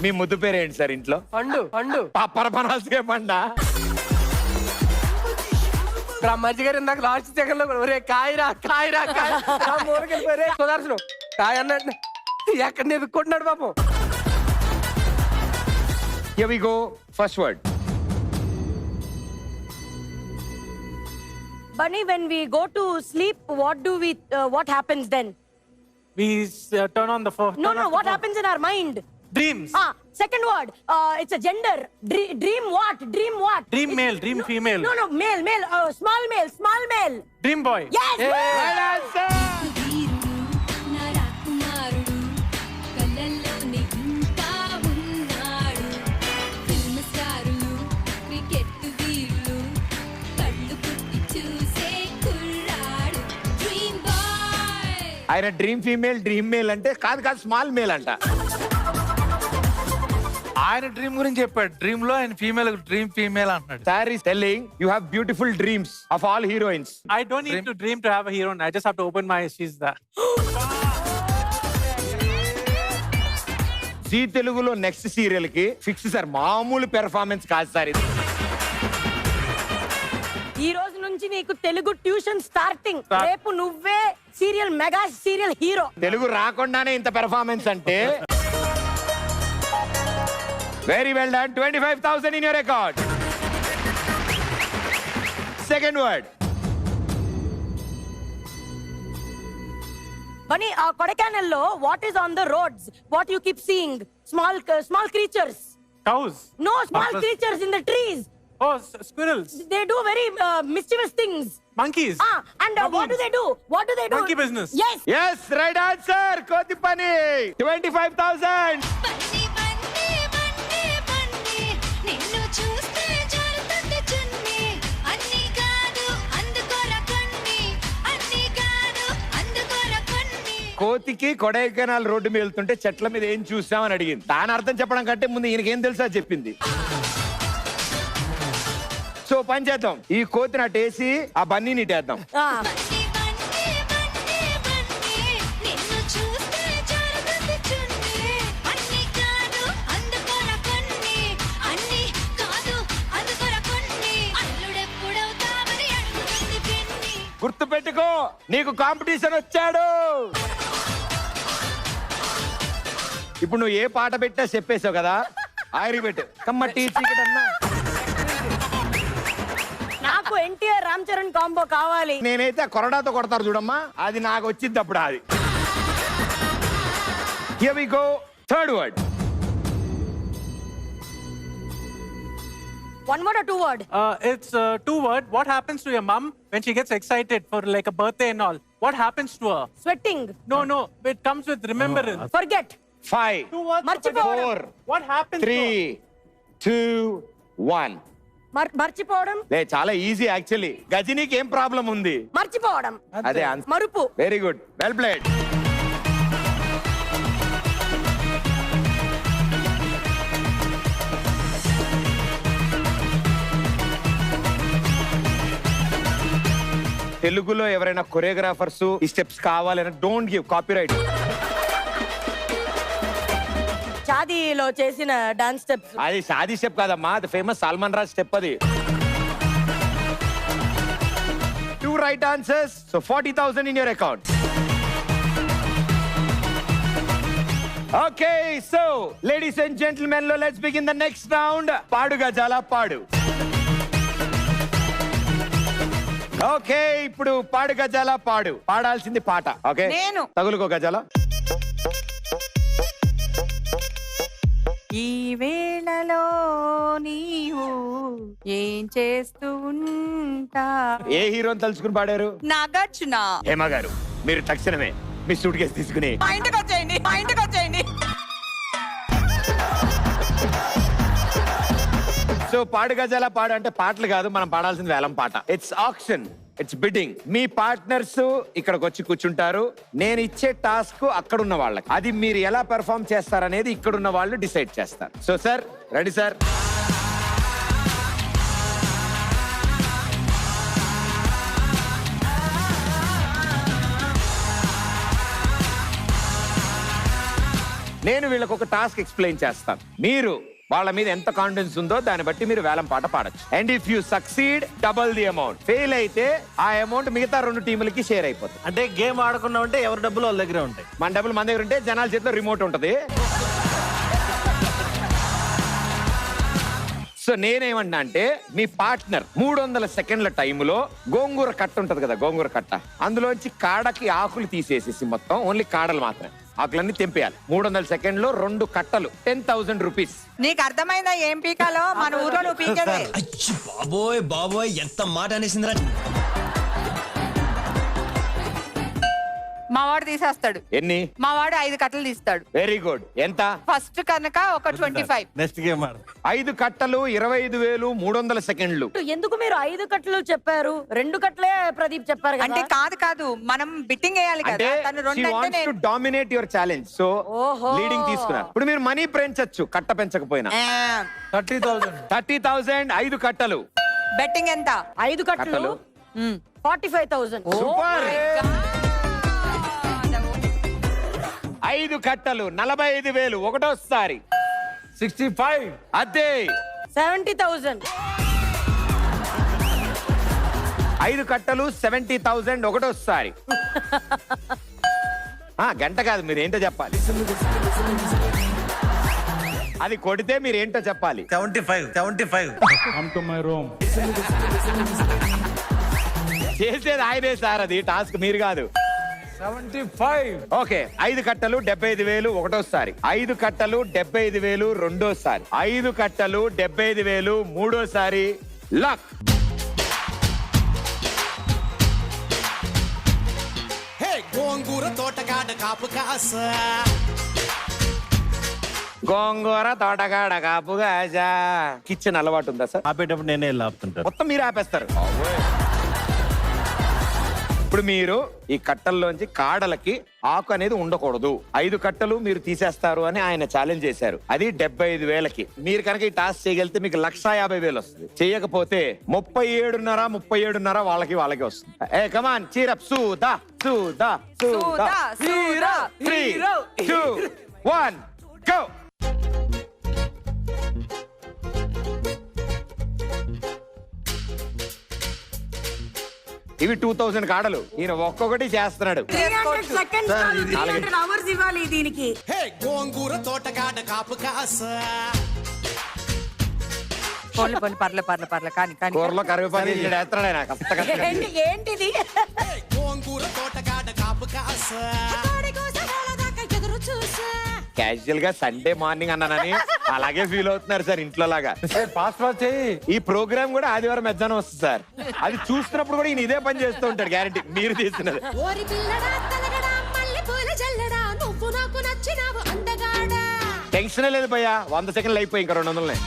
మీ ముద్దు పేరు ఏంటి సార్ ఇంట్లో? పండు పండు. పరపనాల్సిగా పండా? బ్రహ్మాజీ గారు ఇందాక లాస్ట్ సెకండ్ లో కూడా, ఒరే కాయరా కాయరా కాయ ఊరికెళ్ళిపోయారే సుదర్శను కాయ అన్నాడు. ఎక్కడ ఎదుర్కొంటున్నాడు పాపం. Here we go. First word. Bunny, when we go to sleep, what happens then? We turn on the phone. No, what happens in our mind? Dreams. Second word. It's a gender. Dream what? Dream what? Dream male, dream female. No, male. Small male. Dream boy. Yes. Right answer. ఆయన dream female, dream male అంటే కాదు small male అంట. ఆయన dream గురించి చెప్పాడు. Dream లో ఆయన female, dream female అంటున్నాడు. Sir is telling you have beautiful dreams of all heroines. I don't need to dream to have a heroine. I just have to open my eyes. She's there. Zee తెలుగులో next serial కి fix sir. మామూలు performance కాదు sir ఇది. ఈ రోజు నుంచి నీకు Telugu tuition starting. రేపు నువ్వే మెగా సీరియల్ హీరో. తెలుగు రాకుండానే ఇంత పెర్ఫార్మెన్స్ అంటే very well done. 25,000 in your account. Second word. Bunny, కొడైకెనాల్లో what is on the roads? What you keep seeing? Small creatures. Cows. No, small creatures in the trees. Oh, squirrels. They do very mischievous things. Monkeys. And what do they do? Monkey business. Yes. Yes right answer. కోతి పని. 25,000. కోతికి Kodaikanal road మీద వెళ్తుంటే చెట్ల మీద ఏం చూసామని అడిగింది. దాని అర్థం చెప్పడం కంటే ముందు ఈయనకేం తెలుసా చెప్పింది. సో పని చేద్దాం, ఈ కోతిని అటేసి ఆ బన్నీని ఇటేద్దాం. గుర్తు పెట్టుకో, నీకు కాంపిటీషన్ వచ్చాడు. ఇప్పుడు నువ్వు ఏ పాట పెట్టా చెప్పేసావు కదా, ఆయిరీ పెట్టు. కమ్మటి చీకటి అన్నా. నాకు ఎన్టీఆర్ రామ్ చరణ్ కాంబో కావాలి. నేనైతే కొరడాతో కొడతారు చూడమ్మా, అది నాకు వచ్చింది అప్పుడు. అది Here we go. Third word. 1 word or 2 word? It's 2 word. What happens to your mom when she gets excited for like a birthday and all? What happens to her? Sweating. No. It comes with remembrance. Forget. 5, 2 words. మర్చిపోవడం. 4, What happens to her? 3, 2, 1. మర్చిపోవడం. లే చాలా easy actually. గజనీకి ఏం problem ఉంది? మర్చిపోవడం. అదే మరుపు. Very good, well played. తెలుగులో ఎవరైనా కొరియోగ్రాఫర్స్ ఈ స్టెప్స్ కావాలని డోంట్ గివ్ కాపీరైట్. షాదీలో చేసిన డాన్స్ స్టెప్స్. అది షాదీ స్టెప్ కాదమ్మా, అది ఫేమస్ సల్మాన్ రాజ్ స్టెప్ అది. 2 right answers, so 40,000 in your account. Okay, so ladies and gentlemen, let's begin the next round. పాడు గజాల పాడు. ఓకే, ఇప్పుడు పాడు గజాల పాడు. పాడాల్సింది పాట. ఓకే, నేను. తగులుకో గజాల. ఈ వేళలో నీవు ఏం చేస్తూ ఉంటా? ఏ హీరోని తలుచుకుని పాడారు? నాగార్జున. హేమ గారు, మీరు తక్షణమే మీ సూట్ కేసు తీసుకుని మా ఇంటికి వచ్చేయండి, మా ఇంటికి వచ్చేయండి. సో పాడు గజాల పాడు అంటే పాటలు కాదు, మనం పాడాల్సింది వేలం పాట. It's auction, it's bidding. మీ పార్ట్నర్స్ ఇక్కడికి వచ్చి కూర్చుంటారు. నేను ఇచ్చే టాస్క్ అక్కడ ఉన్న వాళ్ళకి, అది మీరు ఎలా పెర్ఫార్మ్ చేస్తారనేది ఇక్కడున్న వాళ్ళు డిసైడ్ చేస్తారు. So sir, ready sir? నేను వీళ్ళకి ఒక టాస్క్ ఎక్స్ప్లెయిన్ చేస్తాను. మీరు వాళ్ళ మీద ఎంత కాన్ఫిడెన్స్ ఉందో దాన్ని బట్టి మీరు వేలం పాట పాడొచ్చు. And if you succeed, double the amount. Fail అయితే ఆ అమౌంట్ మిగతా 2 టీములకి షేర్ అయిపోతుంది. అంటే గేమ్ ఆడకుండా ఉంటే ఎవరి డబ్బులు వాళ్ళ దగ్గరే ఉంటాయి. మన డబ్బులు మన దగ్గర ఉంటే జనాల చేతిలో రిమోట్ ఉంటది. సో నేనేమన్నా అంటే, మీ పార్ట్నర్ 300 సెకండ్ల టైంలో గోంగూర కట్ట ఉంటది కదా, గోంగూర కట్ట, అందులోంచి కాడకి ఆకులు తీసేసేసి మొత్తం ఓన్లీ కాడలు మాత్రమే, ఆకులన్నీ తెంపేయాలి. 300 సెకండ్లో 2 కట్టలు, 10,000 రూపీస్. నీకు అర్థమైందా ఏం పీకాలో? మన ఊర్లో నువ్వు పీకేదే. అచ్చి బాబోయ్ బాబోయ్ ఎంత మాట అనేసిందిరా. మా వాడు తీసేస్తాడు. ఎన్ని? మా వాడు 5 కట్టలు తీస్తాడు. Very good. ఎంత? ఫస్ట్ కనుక ఒక 25. నెక్స్ట్ గేమ్ ఆడు. 5 కట్టలు 25,000, 300 సెకండ్లు. ఎందుకు మీరు 5 కట్టలు చెప్పారు? 2 కట్టలే ప్రదీప్ చెప్పారు అంటే కదా. కాదు మనం బిట్టింగ్ వేయాలి అంటే కదా. తను 2 అంటే నేను డామినేట్ యువర్ ఛాలెంజ్. సో ఓహో. లీడింగ్ తీసుకున్నారు. ఇప్పుడు మీరు మనీ పెంచొచ్చు, కట్ట పెంచకపోయినా. 30,000. 30,000, 5 కట్టలు. బెట్టింగ్ ఎంత? 5 కట్టలు మ్మ్. 45,000. సూపర్. 5 కట్టలు 45,000 ఒకటోసారి. 65. అదే 70,000. 5 కట్టలు 70,000 ఒకటోసారి. గంట కాదు, మీరు ఏంటో చెప్పాలి. అది కొడితే మీరు ఏంటో చెప్పాలి. 75. Come to my room. చేసేది ఆయనే సార్, అది టాస్క్ మీరు కాదు. 75. ఓకే, 5 కట్టలు 75,000 ఒకటోసారి, 5 కట్టలు 75,000 రెండోసారి, 5 కట్టలు 75,000 మూడోసారి. లక్. గోంగూర తోటగాడ కాపు కాస గోంగూర తోటగాడ కాపుగా. కిచెన్ అలవాటు ఉందా సార్? ఆపేటప్పుడు నేనే వెళ్ళి ఆపుతుంటాను. మొత్తం మీరు ఆపేస్తారు. ఇప్పుడు మీరు ఈ కట్టల్లోంచి కాడలకి ఆకు అనేది ఉండకూడదు. 5 కట్టలు మీరు తీసేస్తారు అని ఆయన ఛాలెంజ్ చేశారు. అది 75,000కి. మీరు కనుక ఈ టాస్క్ చేయగలిగితే మీకు 150,000 వస్తుంది. చేయకపోతే 37.5 వాళ్ళకి వస్తుంది. ఏ కమాన్, చీరప్. సూదా సూదా సూదా. 3, 2, 1 గో. ఇవి 2,000 కాడలు. ఈయన ఒక్కొక్కటి చేస్తున్నాడు. 300 seconds కాదు, 300 hours ఇవ్వాలి దీనికి. గోంగూర తోటగాడ కాపు కాస పర్లే కానీ కూరలో కరివేపాకు వేస్తున్నాడు ఆయన. ఏంటిది? గోంగూర తోటగాడ కాపు కాస క్యాజువల్ గా సండే మార్నింగ్ అన్నానని అలాగే ఫీల్ అవుతున్నారు సార్ ఇంట్లో లాగా. పాస్ పాస్ చేయి. ఈ ప్రోగ్రామ్ కూడా ఆదివారం మధ్యాహ్నం వస్తుంది సార్. అది చూస్తున్నప్పుడు కూడా ఈయన ఇదే పని చేస్తూ ఉంటాడు గ్యారంటీ. మీరు తీస్తున్నది. ఓరి పిల్లడా తలగడా మల్లె పూల జల్లడా నువ్వు నాకు నచ్చినావు అందగాడా. టెన్షన్ లేదు భయ్యా, 100 సెకండ్లు అయిపోయి ఇంకా 200.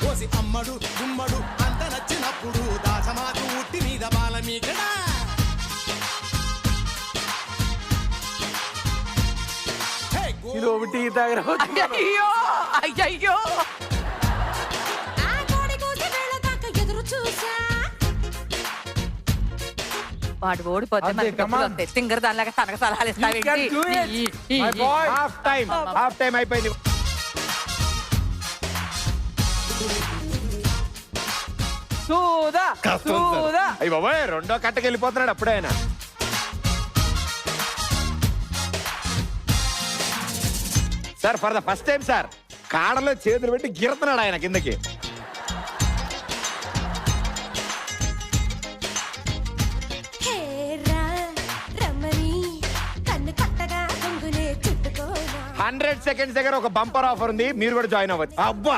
ఓసి అమ్మడు గుమ్మడు అంత నచ్చినప్పుడు దాసమాకు ఉట్టి మీద బాల మీకడా. ఇది ఒకటి తాగరా. అయ్యో అయ్యయ్యో ఆ కోడి కూసి వేళ దాకా ఎదురు చూసా. వాడు ఓడిపోతే అదే, మనకి come on. డబ్బులు వస్తాయి. తింగర దానిలాగా తనకు సలహాలు You can do it. ఇస్తావేంటి? My boy. Half time అయిపోయింది. సూదా సూదా. అయ్యి బాబాయ్, రెండో కట్టకి వెళ్ళిపోతున్నాడు అప్పుడే ఆయన. Sir for the first time sir కాడలో చేతులు పెట్టి గిరుతున్నాడు ఆయన కిందకి. హే రా రమణి కన్ను కట్టగా కొంగునే చుట్టుకోనా. 100 సెకండ్స్ దగ్గర ఒక బంపర్ ఆఫర్ ఉంది, మీరు కూడా జాయిన్ అవ్వచ్చు. అబ్బా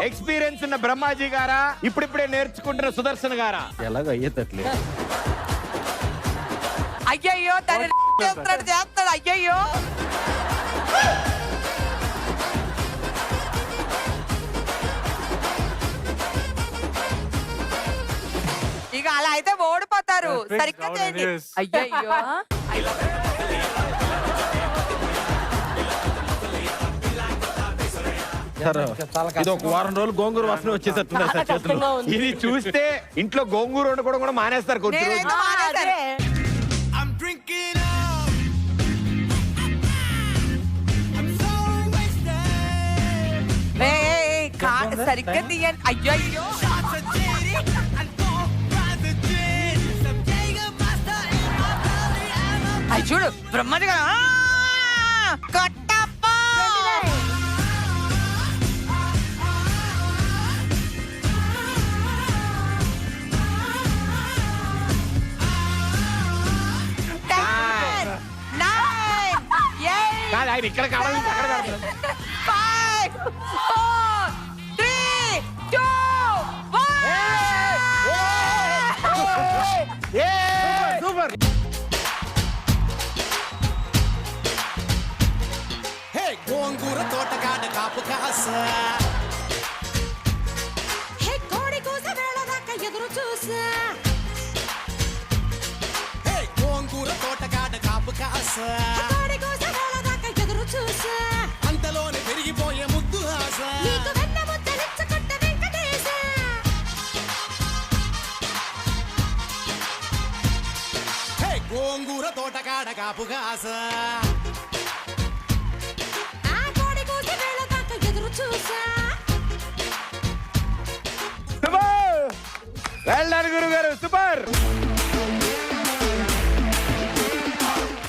ఎక్స్పీరియన్స్ ఉన్న బ్రహ్మాజీ గారా, ఇప్పుడిప్పుడే నేర్చుకుంటున్న సుదర్శన్ గారా? ఎలాగ అయ్యేటట్లే. అయ్యయ్యో తను చేస్తాడు అయ్యయ్యో. ఇక అలా అయితే ఓడిపోతారు. సరిగ్గా చేయండి. అయ్యయ్యో సార్ ఇది ఒక వారం రోజులు గోంగూర వాసన వచ్చేటట్టున్నారు సార్ చేతులు. ఇది చూస్తే ఇంట్లో గోంగూర వండుకోవడం కూడా మానేస్తారు కొద్ది రోజులు. నేనైతే మానేశాను. I'm drinking up. I'm so wasted. సరిగ్గా తీయండి. అయ్యయ్యో Shots of Jenny and four private gin. Some Jägermeister in my belly and I'm అయ్యి చూడు బ్రహ్మది గారు. కట్టప్ప కాదు, ఆయన ఇక్కడ కావాలి అక్కడ పెడతారు. 5 4 3 2 1. సూపర్. హే గోంగూర తోటకాడ కాపు కాస. హే కోడి కూసి వేళ దాకా ఎదురు చూసా. హే గోంగూర తోటకాడ కాపు కాస. కోడి కూసి వేళ దాకా ఎదురు చూసా. అంతలోనే పెరిగిపోయే ముద్దు ఆశ. నీకు వెన్న ముద్దలిచ్చుకుంట వెంకటేశ. హే గోంగూర తోటకాడ కాపు కాస. ఆ కోడి కూసి వేళ దాకా ఎదురు చూసా. సూపర్. వెళ్ళారు గురుగారు, సూపర్.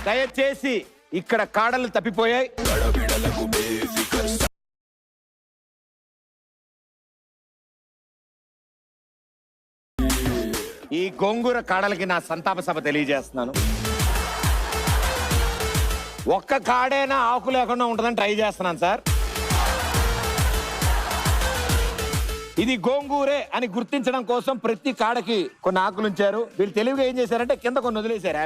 దయచేసి ఇక్కడ కాడలు తప్పిపోయాయి. ఈ గోంగూర కాడలకి నా సంతాప సభ తెలియజేస్తున్నాను. ఒక్క కాడైనా ఆకు లేకుండా ఉంటుందని ట్రై చేస్తున్నాను సార్. ఇది గోంగూరే అని గుర్తించడం కోసం ప్రతి కాడకి కొన్ని ఆకులు ఉంచారు. వీళ్ళు తెలివిగా ఏం చేశారంటే కింద కొన్ని వదిలేశారు.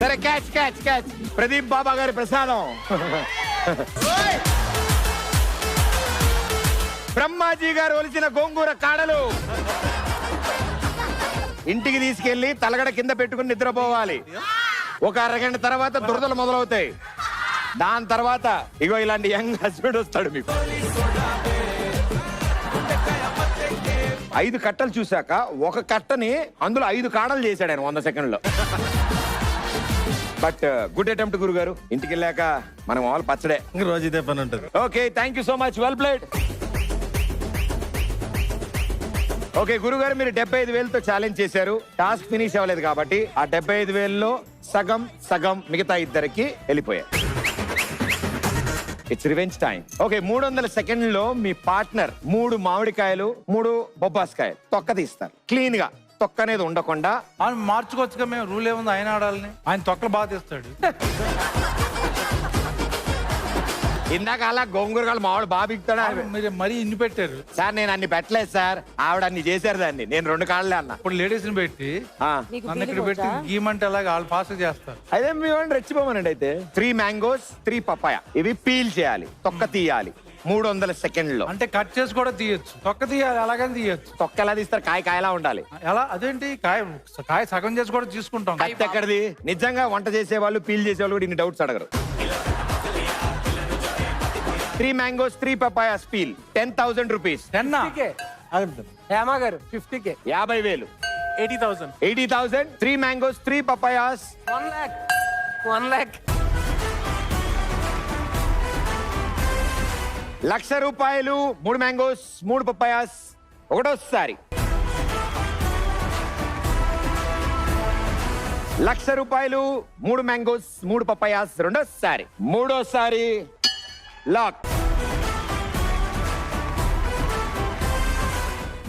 సరే, క్యాచ్ క్యాచ్ క్యాచ్. ప్రదీప్ బాబా గారి ప్రసాదం. బ్రహ్మాజీ గారు ఒలిచిన గోంగూర కాడలు ఇంటికి తీసుకెళ్లి తలగడ కింద పెట్టుకుని నిద్రపోవాలి. ఒక అరగంట తర్వాత దురదలు మొదలవుతాయి. దాని తర్వాత ఇగో ఇలాంటి యంగ్ హస్బెండ్ వస్తాడు మీకు. 5 కట్టలు చూశాక ఒక కట్టని అందులో 5 కాడలు చేశాడు ఆయన 100 సెకండ్లో. బట్ గుడ్ అటెంప్ట్ గురుగారు. ఇంటికి వెళ్ళాక మనం మామూలు పచ్చడే. రోజు ఇదే పని ఉంటుంది. Okay, thank you so much. Well played. Okay గురుగారు, మీరు 75,000తో ఛాలెంజ్ చేశారు. టాస్క్ ఫినిష్ అవ్వలేదు కాబట్టి ఆ 75,000లో సగం సగం మిగతా ఇద్దరికి వెళ్ళిపోయారు. It's revenge time. ఓకే, 300 సెకండ్లో మీ పార్ట్నర్ 3 మామిడికాయలు 3 బొబ్బాస్కాయలు తొక్క తీస్తారు. క్లీన్ గా తొక్క అనేది ఉండకుండా. ఆయన మార్చుకోవచ్చుగా, మేము రూల్ ఏముంది ఆయన ఆడాలని. ఆయన తొక్కలు బాగా తీస్తాడు. ఇందాక అలా గోంగూరగాళ్ళు మామిడి బాగా బిగుతాడా? మీరు మరీ ఇన్ని పెట్టారు సార్ నేను అన్ని పెట్టలేదు సార్, ఆవిడ అన్ని చేశారు దాన్ని, నేను 2 కాళ్ళే అన్న. ఇప్పుడు లేడీస్ ని పెట్టి ఆ. నన్ను ఇక్కడ పెట్టి గీమంటే అలాగా వాళ్ళు ఫాస్ట్ చేస్తారు. అదే మీ వాళ్ళని రెచ్చిపోమనండి. అయితే 3 మ్యాంగోస్ 3 పపాయ ఇవి పీల్ చేయాలి, తొక్క తీయాలి 300 సెకండ్లో. అంటే కట్ చేసి కూడా తీయొచ్చు, తొక్క తీయాలి, అలాగని తీయొచ్చు. తొక్క ఎలా తీస్తారు? కాయ కాయలా ఉండాలి. ఎలా? అదేంటి కాయ సగం చేసి కూడా తీసుకుంటాం. కత్తి ఎక్కడిది? నిజంగా వంట చేసే వాళ్ళు, పీల్ చేసే వాళ్ళు కూడా ఇన్ని డౌట్స్ అడగరు. 3 mangoes 3 papayas peel 10,000 rupees. 10 Hema గారు 50K 50,000. 80,000 80,000. 3 mangoes 3 papayas 1 lakh 1 lakh. 1,00,000 రూపాయలు. 3 మ్యాంగోస్ 3 పపాయాస్ ఒకటోసారి. 1,00,000 రూపాయలు. 3 మ్యాంగోస్ 3 పపాయాస్ రెండోసారి. మూడోసారి లాక్.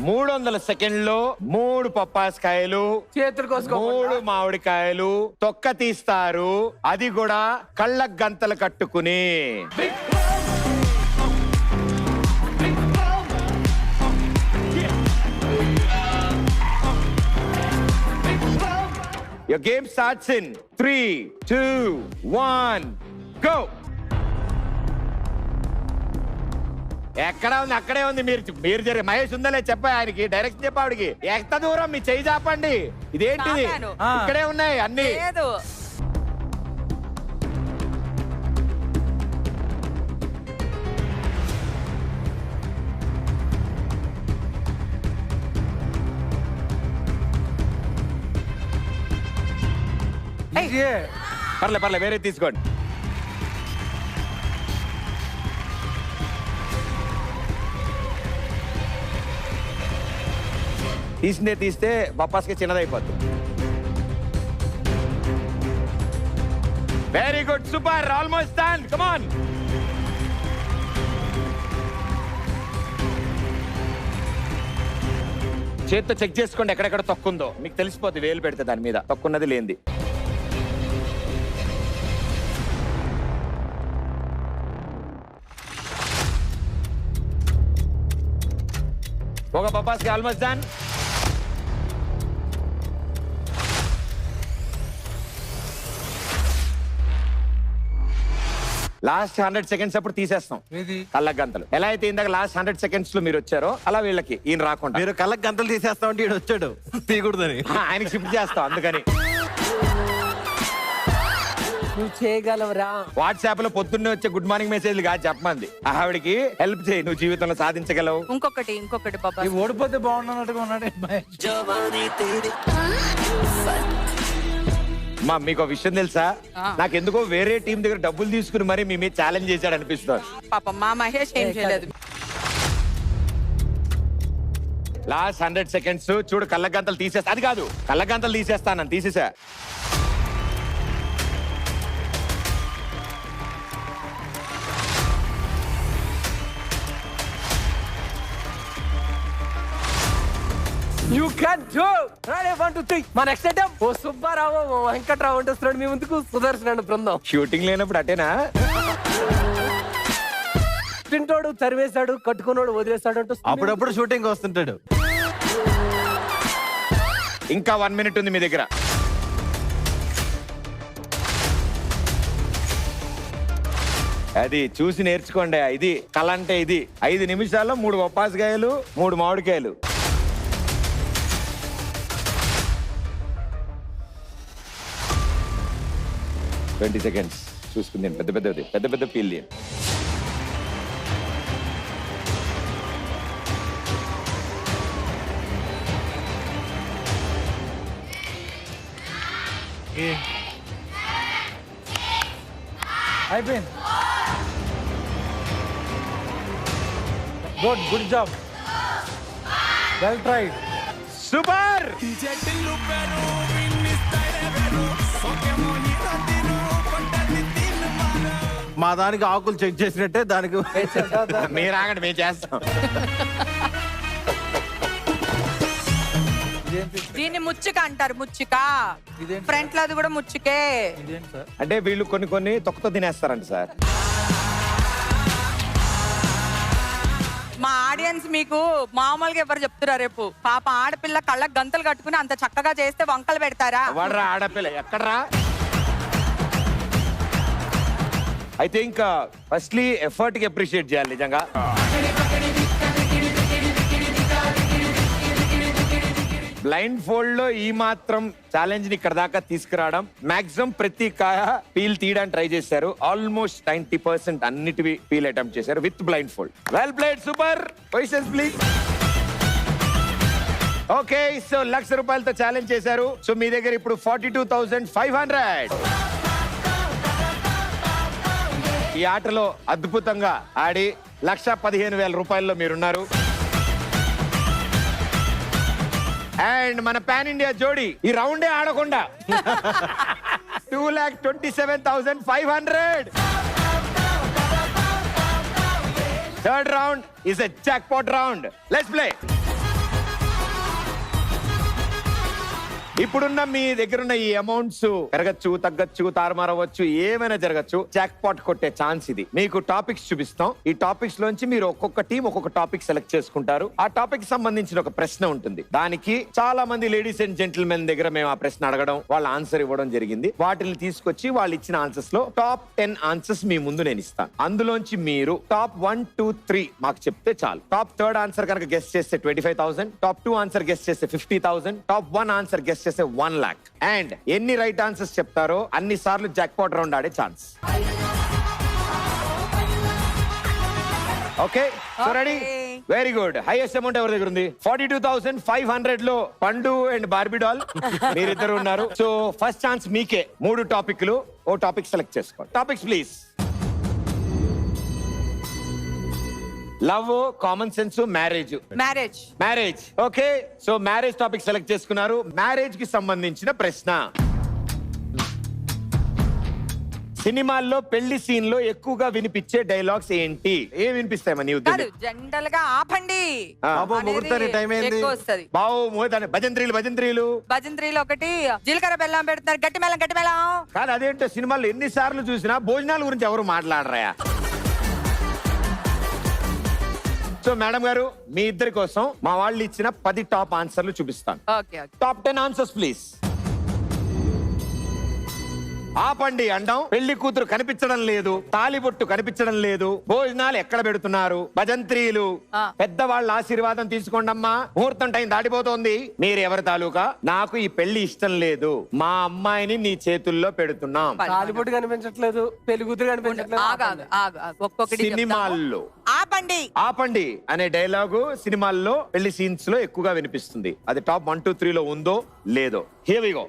300 సెకండ్లో 3 పప్పాస్కాయలు చేతులు కోసుకో 3 మామిడికాయలు తొక్క తీస్తారు. అది కూడా కళ్ళ గంతలు కట్టుకుని. Your game starts in 3, 2, 1, go. ఎక్కడ ఉంది? అక్కడే ఉంది. మీరు జరిగే మహేష్ ఉందలే చెప్ప, ఆయనకి డైరెక్ట్ చెప్ప, ఆవిడికి ఎంత దూరం మీ చెయ్యి చాపండి. ఇదేంటిది? ఇక్కడే ఉన్నాయి అన్ని. పర్లే వేరే తీసుకోండి. తీస్తే బొప్పాస్కి చిన్నదైపోతుంది. Very good, super, almost done. Come on. చేత్తో చెక్ చేసుకోండి ఎక్కడెక్కడ తొక్కుందో, మీకు తెలిసిపోద్ది. వేలు పెడితే దాని మీద తొక్కున్నది లేనిది. ఒక బొప్పాస్కి ఆల్మోస్ట్ డన్. లాస్ట్ 100 సెకండ్స్ అప్పుడు తీసేస్తాం కళ్ళ గంతలు. ఎలా అయితే ఇందాక లాస్ట్ 100 సెకండ్స్ లో మీరు వచ్చారో అలా వీళ్ళకి ఈయన రాకుండా. మీరు కళ్ళకి గంతలు తీసేస్తా ఉంటే ఈడు వచ్చాడు తీయకూడదని ఆయనకి షిఫ్ట్ చేస్తాం. అందుకని నువ్వు చేయగలవరా? వాట్సాప్ లో పొద్దున్నే వచ్చే గుడ్ మార్నింగ్ మెసేజ్లు కాదు చెప్పమంది. ఆవిడికి హెల్ప్ చేయి, నువ్వు జీవితంలో సాధించగలవు. ఇంకొకటి బాబా, ఓడిపోతే బాగున్నట్టుగా ఉన్నాడు. మా మీకు విషయం తెలుసా? నాకెందుకో వేరే టీం దగ్గర డబ్బులు తీసుకుని మరి మీ మీద ఛాలెంజ్ చేశాడు అనిపిస్తుంది. పాపం మా మహేష్ ఏం చేయలేదు. లాస్ట్ 100 సెకండ్స్ చూడు. కళ్ళ గంతలు తీసేస్తా. అది కాదు, కళ్ళ గంతలు తీసేస్తాను. తీసేసా. You can do. రెడీ 1 2 3. మా నెక్స్ట్ ఐటమ్ ఓ సుబ్బారావు ఓ వెంకట్రావు అంటున్నాడు మీ ముందుకు. సుదర్శన్ బృందం. షూటింగ్ లేనప్పుడు అటేనా? తింటోడు తరివేశాడు, కట్టుకున్నాడు వదిలేస్తాడు అంటూ అప్పుడప్పుడు షూటింగ్ వస్తుంటాడు. ఇంకా 1 మినిట్ ఉంది మీ దగ్గర. అది చూసి నేర్చుకోండి. ఇది కళ అంటే ఇది. 5 నిమిషాల్లో 3 బొప్పాస్కాయలు 3 మామిడికాయలు. 20 సెకండ్స్ చూసుకుంది. పెద్ద పీల్. అయిపోయింది. Good job. Well tried. Super. మా దానికి ఆకులు చెక్ చేసినట్టే దానికి మీరు ఆగండి, మేము చేస్తాం. దీన్ని ముచ్చుక అంటారు, ముచ్చుక. ఇదేంటి? ఫ్రంట్ లో అది కూడా ముచ్చుకే. ఇదేంటి సార్? అంటే వీళ్ళు కొన్ని తొక్కతో తినేస్తారంట సార్. మా ఆడియన్స్ మీకు మామూలుగా ఎవరు చెప్తురా రేపు పాప ఆడపిల్ల కళ్ళకు గంతలు కట్టుకుని అంత చక్కగా చేస్తే వంకలు పెడతారా? వాడరా ఆడపిల్ల ఎక్కడరా? అయితే ఇంకా ఫస్ట్లీ ఎఫర్ట్ కి అప్రిషియేట్ చేయాలి నిజంగా. బ్లైండ్ ఫోల్డ్ లో ఈ మాత్రం ఛాలెంజ్ ని ఇక్కడ దాకా తీసుకురావడం, మాక్సిమం ప్రతి కాయ పీల్ తీయడానికి ట్రై చేశారు. ఆల్మోస్ట్ 90% అన్నిటివి పీల్ అటెంప్ట్ చేశారు with blind fold. Well played, super. Positions please. Okay, so 1,00,000 రూపాయలతో ఛాలెంజ్ చేశారు. సో మీ దగ్గర ఇప్పుడు 42,500. ఈ ఆటలో అద్భుతంగా ఆడి 1,15,000 రూపాయల్లో మీరున్నారు. అండ్ మన పాన్ ఇండియా జోడీ ఈ రౌండే ఆడకుండా 2,27,500. Third round is a jackpot round. Let's play. ఇప్పుడున్న మీ దగ్గర ఉన్న ఈ అమౌంట్స్ పెరగచ్చు, తగ్గచ్చు, తారుమారవచ్చు, ఏమైనా జరగచ్చు. జాక్ పాట్ కొట్టే ఛాన్స్ ఇది. మీకు టాపిక్స్ చూపిస్తాం. ఈ టాపిక్స్ లోంచి మీరు ఒక్కొక్క టీం ఒక్కొక్క టాపిక్ సెలెక్ట్ చేసుకుంటారు. ఆ టాపిక్ సంబంధించిన ఒక ప్రశ్న ఉంటుంది. దానికి చాలా మంది లేడీస్ అండ్ జెంటిల్మెన్ దగ్గర మేము ఆ ప్రశ్న అడగడం, వాళ్ళ ఆన్సర్ ఇవ్వడం జరిగింది. వాటిని తీసుకొచ్చి వాళ్ళు ఇచ్చిన ఆన్సర్స్ లో టాప్ 10 ఆన్సర్స్ మీ ముందు నేను ఇస్తాను. అందులోంచి మీరు టాప్ 1, 2, 3 మాకు చెప్తే చాలు. టాప్ 3rd ఆన్సర్ కనుక గెస్ట్ చేస్తే 25,000, టాప్ 2 ఆన్సర్ గెస్ట్ చేస్తే 50,000, టాప్ 1 ఆన్సర్ గెస్ట్ చేస్తే 1 lakh. అండ్ ఎన్ని రైట్ ఆన్సర్స్ చెప్తారో అన్ని సార్లు జాక్పాట్ రౌండ్ ఆడే chance. Okay, so ready? Very good. Highest amount ఎవరి దగ్గర ఉంది? 42,500 లో పండు అండ్ బార్బీ డాల్ మీరిద్దరు ఉన్నారు. సో ఫస్ట్ ఛాన్స్ మీకే. 3 టాపిక్లు, ఓ టాపిక్ సెలెక్ట్ చేసుకోండి. Topics please. Love, common sense, marriage. Marriage. Okay, so marriage topic select చేసుకున్నారు. మ్యారేజ్ కి సంబంధించిన ప్రశ్న. సినిమాల్లో పెళ్లి సీన్ లో ఎక్కువగా వినిపించే డైలాగ్స్ ఏంటి? ఏం వినిపిస్తాయమ్మా నీ ఉద్దేశం? జనరల్ గా ఆపండి బాబు, ముహూర్తానికి టైం ఏంది? ఎక్కువ వస్తది. బావు మోదాన్ని భజంత్రీలు భజంత్రీలు ఒకటి, జీలకర్ర బెల్లం పెడుతున్నారు, గట్టి మేళం కానీ అదేంటో సినిమాల్లో ఎన్ని సార్లు చూసినా భోజనాల గురించి ఎవరు మాట్లాడరా? సో మేడం గారు, మీ ఇద్దరి కోసం మా వాళ్ళు ఇచ్చిన 10 టాప్ ఆన్సర్లు చూపిస్తాను. Top 10 answers please. ఆపండి అండం, పెళ్లి కూతురు కనిపించడం లేదు, తాలిబొట్టు కనిపించడం లేదు, భోజనాలు ఎక్కడ పెడుతున్నారు, భజంత్రీలు, పెద్దవాళ్ళ ఆశీర్వాదం తీసుకోండమ్మా, ముహూర్తం టైం దాటిపోతోంది, మీరు ఎవరి తాలూకా, నాకు ఈ పెళ్లి ఇష్టం లేదు, మా అమ్మాయిని నీ చేతుల్లో పెడుతున్నాం. తాలిబొట్టు కనిపించట్లేదు, పెళ్లి కూతురు కనిపించట్లేదు. సినిమాల్లో ఆపండి అనే డైలాగు సినిమాల్లో పెళ్లి సీన్స్ లో ఎక్కువగా వినిపిస్తుంది. అది టాప్ 1, 2, 3 లో ఉందో లేదో. Here we go.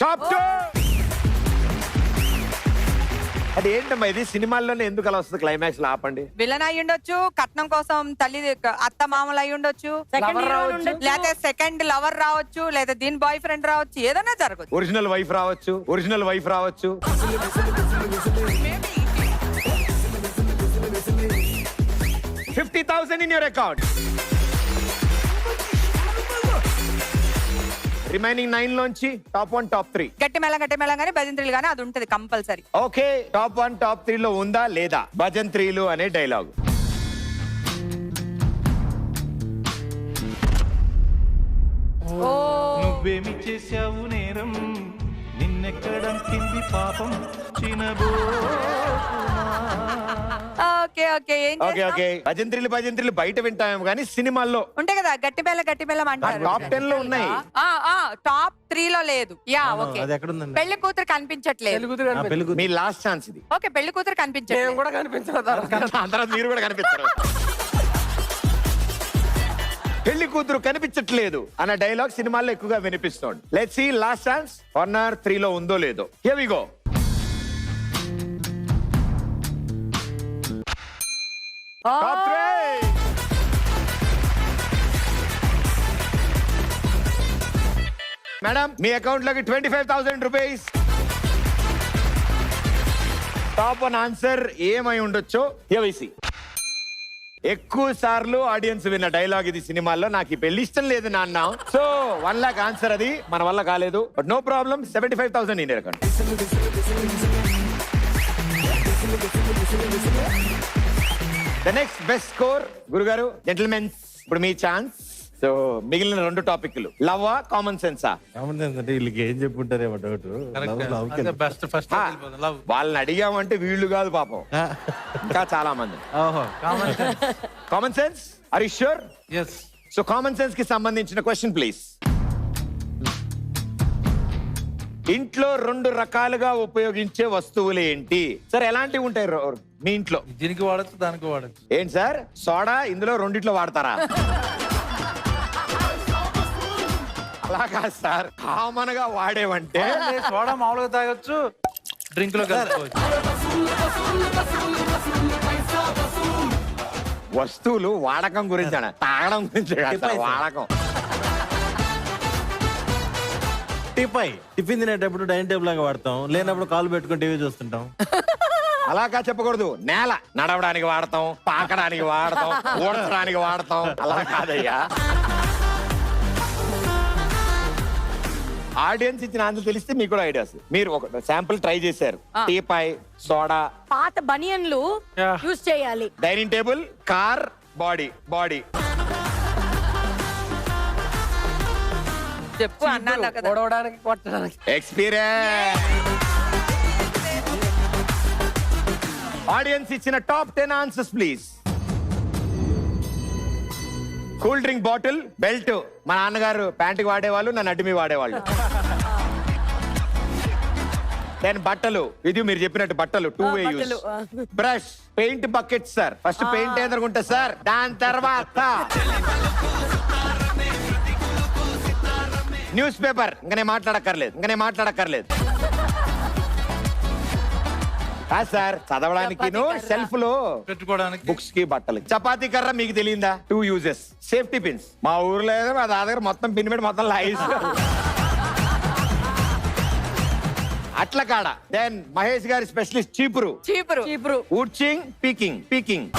టాప్ 2. అది ఏంటమ్మా ఇది? సినిమాల్లోనే ఎందుకు అలా వస్తుంది క్లైమాక్స్ లో? ఆపండి. విలన్ అయి ఉండొచ్చు, కట్నం కోసం తల్లి అత్త మామలు అయి ఉండొచ్చు, లేదా సెకండ్ లవర్ రావచ్చు, లేదా దీని బాయ్ ఫ్రెండ్ రావచ్చు, ఏదైనా జరగచ్చు. ఒరిజినల్ వైఫ్ రావచ్చు. 50,000 in your account. రిమైనింగ్ 9 లోంచి టాప్ 1, టాప్ 3. గట్టి మేళం గానీ భజంత్రీలు గానీ అది ఉంటది కంపల్సరీ. ఓకే, టాప్ 1, టాప్ 3 లో ఉందా లేదా భజంత్రీలు అనే డైలాగ్? నువ్వేమి చేశావు నేరం, నిన్నెక్కడంటింది పాపం చినబో. ఓకే భజంత్రీలు బయట వింటాము కానీ సినిమాల్లో ఉంటాయి కదా. గట్టి బెల్లం అంటారు. టాప్ 10 లో ఉన్నాయి. టాప్ 3 లో లేదు. Yeah okay. అది ఎక్కడ ఉందండి? పెళ్లి కూతురు కనిపించట్లేదు. మీ లాస్ట్ ఛాన్స్ ఇది. ఓకే, పెళ్లి కూతురు కనిపించట్లేదు. కూడా కనిపించలేదు. అందరూ మీరు కూడా కనిపిస్తారు. పెళ్లి కూతురు కనిపించట్లేదు అన్న డైలాగ్ సినిమాల్లో ఎక్కువగా వినిపిస్తోంది. Let's see last chance 1 or 3 లో ఉందో లేదో. Here we go. Top 3. Madam మీ అకౌంట్ లోకి 25,000 రూపీస్. టాప్ 1 ఆన్సర్ ఏమై ఉండొచ్చో ఏవైసి. ఎక్కువ సార్లు ఆడియన్స్ విన్న డైలాగ్ ఇది సినిమాల్లో, నాకు ఈ పెళ్లి ఇష్టం లేదు నాన్న. సో 1 లాక్ ఆన్సర్ అది మన వల్ల కాలేదు, but no problem. 75,000 in account. The next best score గురుగారు. జెంటిల్మెన్స్, ఇప్పుడు మీ ఛాన్స్. సో మిగిలిన 2 టాపిక్లు, లవ్ కామన్ సెన్సా? అంటే వీళ్ళకి ఏం చెప్పుంటారేమో డౌట్. Best first love. వాళ్ళని అడిగామంటే వీళ్ళు కాదు పాపం, ఇంకా చాలా మంది. Common sense, are you sure? yes. So common sense కి సంబంధించిన క్వశ్చన్ ప్లీజ్. ఇంట్లో 2 రకాలుగా ఉపయోగించే వస్తువులు ఏంటి? సార్ ఎలాంటివి ఉంటాయి మీ ఇంట్లో? దీనికి వాడచ్చు, దానికి వాడచ్చు. ఏంటి సార్, సోడా ఇందులో 2 వాడతారా? అలా కాదు సార్, కామన్ గా వాడేవంటే సోడా మామూలుగా తాగొచ్చు, డ్రింక్ లో కలుపుకోవచ్చు. వస్తువులు వాడకం గురించి అన్న, తాగడం గురించి కాదు సార్, వాడకం. టిఫై టిఫిన్ తినేటప్పుడు డైనింగ్ టేబుల్ లాగా వాడతాం, లేనప్పుడు కాలు పెట్టుకుని టీవీ చూస్తుంటాం. అలాగా చెప్పకూడదు. నేల నడవడానికి వాడతాం, పాకడానికి వాడతాం, ఊడచడానికి వాడతాం, అలా కాదయ్యా. ఆడియన్స్ ఇచ్చిన ఆన్సర్ తెలిస్తే మీకు కూడా ఐడియాస్. మీరు ఒక శాంపుల్ ట్రై చేశారు. టీపాయ్, సోడా, పాత బనియన్లు యూజ్ చేయాలి. Dining table, car, body. చెప్పు అన్నా కదా. ఓడవడానికి కొట్టడానికి. ఎక్స్పీరియన్స్. ఆడియన్స్ ఇచ్చిన top 10 answers please. Cool drink bottle, belt. మా నాన్నగారు ప్యాంటుకి వాడేవాళ్ళు, నా నడ్డిమి వాడేవాళ్ళు. దెన్ బట్టలు, ఇది మీరు చెప్పినట్టు బట్టలు 2 way use. Brush, paint bucket sir. First paint ఎదురుకుంటా సార్, దాని తర్వాత న్యూస్ పేపర్. ఇంకనే మాట్లాడక్కర్లేదు. కాదు సార్, చదవడానికి సెల్ఫ్ లో పెట్టుకోవడానికి, బుక్స్ కి, బట్టలు. చపాతీ కర్ర మీకు తెలియదా? 2 యూజెస్. Safety pins. మా ఊర్లో ఏదో మా దగ్గర మొత్తం పిన్ పెట్టి మొత్తం లాగేసి. అట్ల కాడ. దెన్ మహేష్ గారి స్పెషలిస్ట్ చీపురు. ఊడ్చింగ్, పీకింగ్.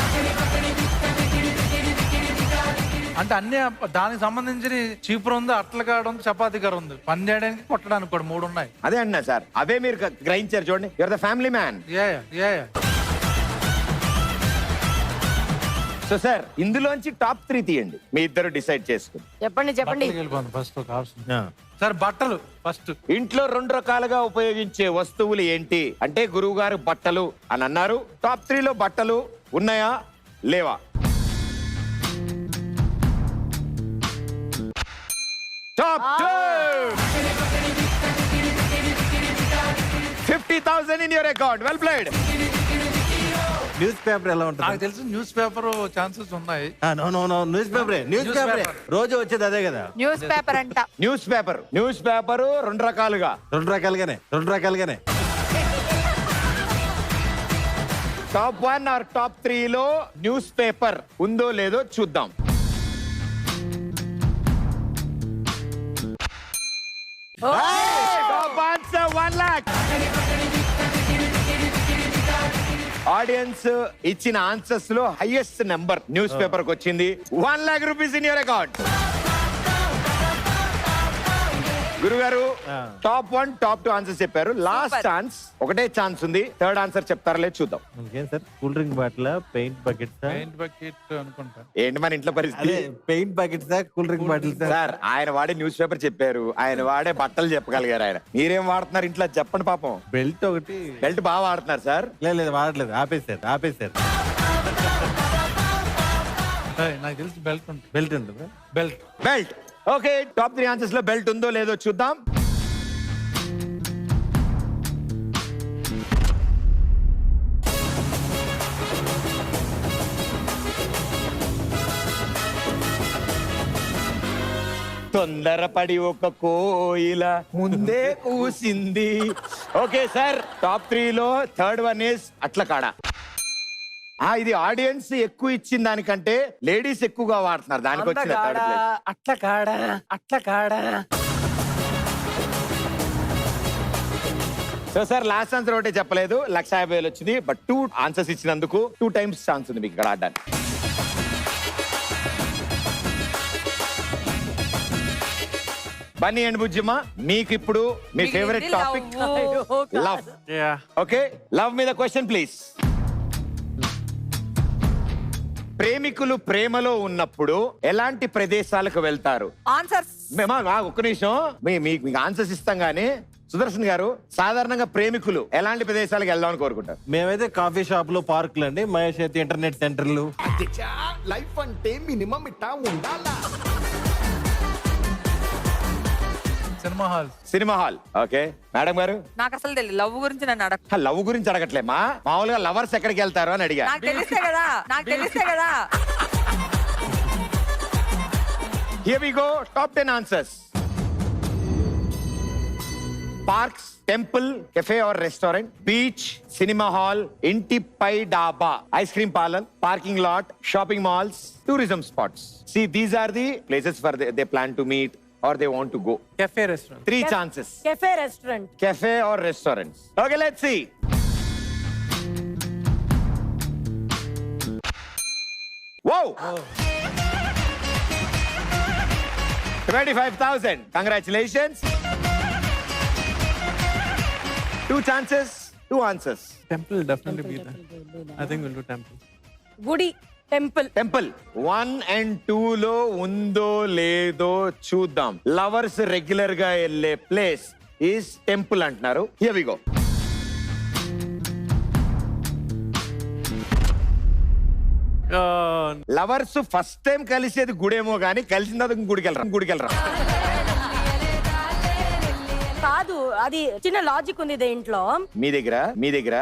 అంటే అన్ని దానికి సంబంధించిన చీపురు ఉంది, అట్ల కాడ ఉంది, చపాతీ కర్ర ఉంది. పని చేయడానికి, కొట్టడానికి కూడా 3 ఉన్నాయి. అదే అన్నా సార్, అవే మీరు గ్రహించారు చూడండి. You're the family man. So sir, ఇందులోంచి టాప్ 3 తీయండి, మీ ఇద్దరు డిసైడ్ చేసుకుని. చెప్పండి. ఫస్ట్ ఒక ఆప్షన్ సార్, బట్టలు ఫస్ట్. ఇంట్లో 2 రకాలుగా ఉపయోగించే వస్తువులు ఏంటి అంటే, గురువు గారు బట్టలు అని అన్నారు. టాప్ 3 లో బట్టలు ఉన్నాయా లేవా? Top 2. 50,000 in your account. Well played. News paper ఎలా ఉంటుంది? నాకు తెలుసు న్యూస్ పేపర్ ఛాన్సెస్ ఉన్నాయి. న్యూస్ పేపరే రోజు వచ్చేది అదే కదా. న్యూస్ పేపర్ అంట. న్యూస్ పేపర్ 2 రకాలుగా. 2 రకాలుగానే. టాప్ 1 ఆర్ టాప్ 3 లో న్యూస్ పేపర్ ఉందో లేదో చూద్దాం. Top answer 1 lakh. ఆడియన్స్ ఇచ్చిన ఆన్సర్స్ లో హైయెస్ట్ నెంబర్ న్యూస్ పేపర్ కి వచ్చింది. 1 lakh rupees in your account. గురుగారు టాప్ 1 టాప్ 2 ఆన్సర్స్ చెప్పారు. లాస్ట్ ఛాన్స్, ఒకటే ఛాన్స్ ఉంది. థర్డ్ ఆన్సర్ చెప్తారా చూద్దాం. ఇంకేం sir, cool drink bottle, paint bucket అనుకుంటా. ఏంటి మన ఇంట్లో పరిస్థితి? Paint bucket sir, cool drink bottle sir. ఆయన వాడే న్యూస్ పేపర్ చెప్పారు, ఆయన వాడే బట్టలు చెప్పగలిగారు. ఆయన మీరేం వాడుతున్నారు ఇంట్లో చెప్పండి పాపం. బెల్ట్ ఒకటి. బెల్ట్ బాగా వాడుతున్నారు సార్. లేదు వాడట్లేదు, ఆపేసారు. నాకు తెలిసి బెల్ట్ ఉంటుంది. బెల్ట్ ఉంటుంది. బెల్ట్. ఓకే, టాప్ 3 ఆన్సర్స్ లో బెల్ట్ ఉందో లేదో చూద్దాం. తొందరపడి ఒక కోయిల ముందే కూసింది. ఓకే సార్, టాప్ 3 లో థర్డ్ వన్ ఇస్ అట్ల కాడ. ఇది ఆడియన్స్ ఎక్కువ ఇచ్చిన దానికంటే లేడీస్ ఎక్కువగా వాడుతున్నారు దానికి వచ్చిన థర్డ్ ప్లేస్. అట్లా కాడా అట్లా కాడా. సో సార్ లాస్ట్ ఆన్సర్ ఒకటే చెప్పలేదు, 1,50,000 వచ్చింది. బట్ 2 ఆన్సర్స్ ఇచ్చినందుకు 2 టైమ్స్ ఛాన్స్ ఉంది మీకు ఇక్కడ ఆడడానికి. బన్నీ అండ్ బుజ్జిమ్మ, మీకు ఇప్పుడు మీ favourite topic love. Okay, love మీద క్వశ్చన్ ప్లీజ్. ప్రేమికులు ప్రేమలో ఉన్నప్పుడు ఎలాంటి ప్రదేశాలకు వెళ్తారు? ఆన్సర్స్ ఒక్క నిమిషం, మీకు ఆన్సర్స్ ఇస్తాం గానీ సుదర్శన్ గారు, సాధారణంగా ప్రేమికులు ఎలాంటి ప్రదేశాలకు వెళ్దామని కోరుకుంటారు? మేమైతే కాఫీ షాపులు, పార్కులు అండి. మహేష్ అయితే ఇంటర్నెట్ సెంటర్లు. లైఫ్ అంటే మినిమం ఇట్టా ఉండాలా. Cinema hall. Cinema hall. Okay madam గారు? నాకు అసలు తెలియదు, లవ్ గురించి నన్ను అడగ. లవ్ గురించి అడగట్లేమా, మామూలుగా లవర్స్ ఎక్కడికి వెళ్తారు అని అడిగా. నాకు తెలిస్తే కదా, నాకు తెలిస్తే కదా. Here we go, top 10 answers. Parks, temple, cafe or restaurant, beach, cinema hall, inti pai daba, ice cream parlor, parking lot, shopping malls, tourism spots. See, these are the places where they plan to meet or they want to go. Cafe restaurant. 3 chances. Cafe restaurant. Cafe or restaurants. Okay, let's see. Wow! 25,000. Congratulations. 2 chances, 2 answers. Temple definitely be there. I think will do temple. గుడి, temple. Temple 1 and 2 లో ఉందో లేదో చూద్దాం. Lovers regular గా వెళ్ళే place is temple అంటున్నారు. Here we go. Lovers first time కలిసేది గుడేమో గానీ కలిసిన తర్వాత గుడికెళ్ళరా. కాదు, అది చిన్న లాజిక్ ఉంది దీంట్లో. మీ దగ్గర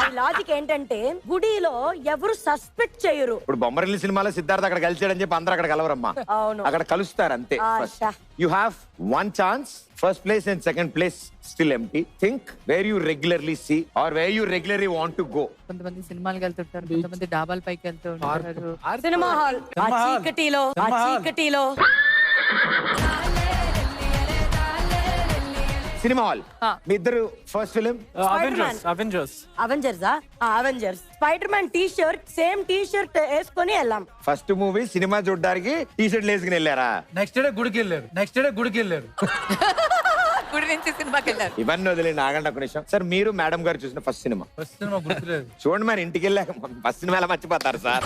ఆ లాజిక్ ఏంటంటే గుడిలో ఎవరు సస్పెక్ట్ చేయరు. ఇప్పుడు బొమ్మరిల్లి సినిమాలో సిద్ధార్థ్ అక్కడ కలిసాడని చెప్పి అందరూ అక్కడ కలవరమ్మా. అవును. అక్కడ కలుస్తారు అంతే. Asha. You have 1 chance. First place and second place still empty. Think where you regularly see or where you regularly want to go. కొంతమంది సినిమాలకు వెళ్తుంటారు, కొంతమంది డాబాల పైకి వెళ్తూ ఉంటారు. Cinema hall. ఆ చీకటిలో సినిమా హాల్. మీ ఇద్దరు first film Avengers. Spider Man T shirt, same T shirt వేసుకొని వెళ్ళాం. ఫస్ట్ మూవీ సినిమా చూడడానికి టీ షర్ట్ వేసుకుని వెళ్ళారా? నెక్స్ట్ డే గుడికి వెళ్ళారు. గుడి నుంచి సినిమాకి వెళ్ళారు. ఇవన్నీ వదిలేండి, ఆగండి ఒక నిమిషం. సార్, మీరు మేడం గారు చూసిన ఫస్ట్ సినిమా ఫస్ట్ సినిమా గుర్తులేదు. చూడండి, మరి ఇంటికి వెళ్ళాక ఫస్ట్ సినిమా ఎలా మర్చిపోతారు sir?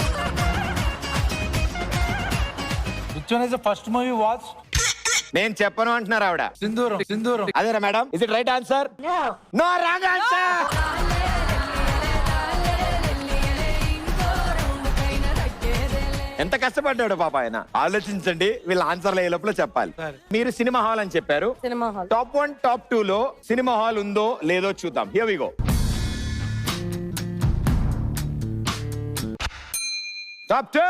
Which one is the first movie watched? నేను చెప్పను అంటున్నారు ఆవిడ. సింధూరం. అదేనా madam? Is it right answer? No, wrong answer. ఎంత కష్టపడ్డాడు పాప ఆయన. ఆలోచించండి, వీళ్ళ ఆన్సర్లు ఏ లోపల చెప్పాలి. మీరు సినిమా హాల్ అని చెప్పారు. Cinema hall. టాప్ 1, టాప్ 2 లో సినిమా హాల్ ఉందో లేదో చూద్దాం. Here we go. Top 2.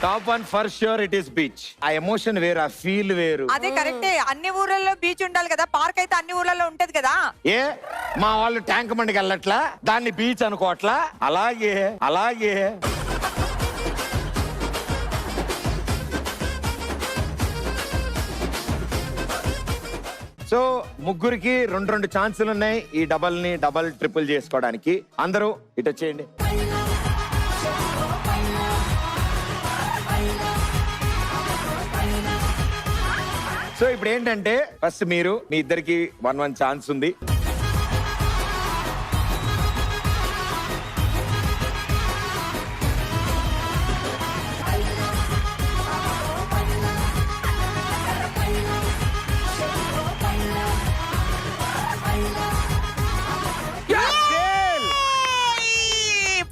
Top 1 for sure it is beach. ఆ ఎమోషన్ వేరు, ఆ ఫీల్ వేరు. అదే కరెక్టే, అన్ని ఊర్లలో బీచ్ ఉండాలి కదా. పార్క్ అయితే అన్ని ఊర్లలో ఉంటది కదా. ఏ మా వాళ్ళు ట్యాంక్ బండికి వెళ్ళట్లా, దాన్ని బీచ్ అనుకోవట్లా? అలాగే సో ముగ్గురికి 2 ఛాన్సులు ఉన్నాయి ఈ డబల్ ట్రిపుల్ చేసుకోవడానికి. అందరూ ఇటు వచ్చేయండి. సో ఇప్పుడు ఏంటంటే ఫస్ట్ మీరు, మీ ఇద్దరికి 1 ఛాన్స్ ఉంది.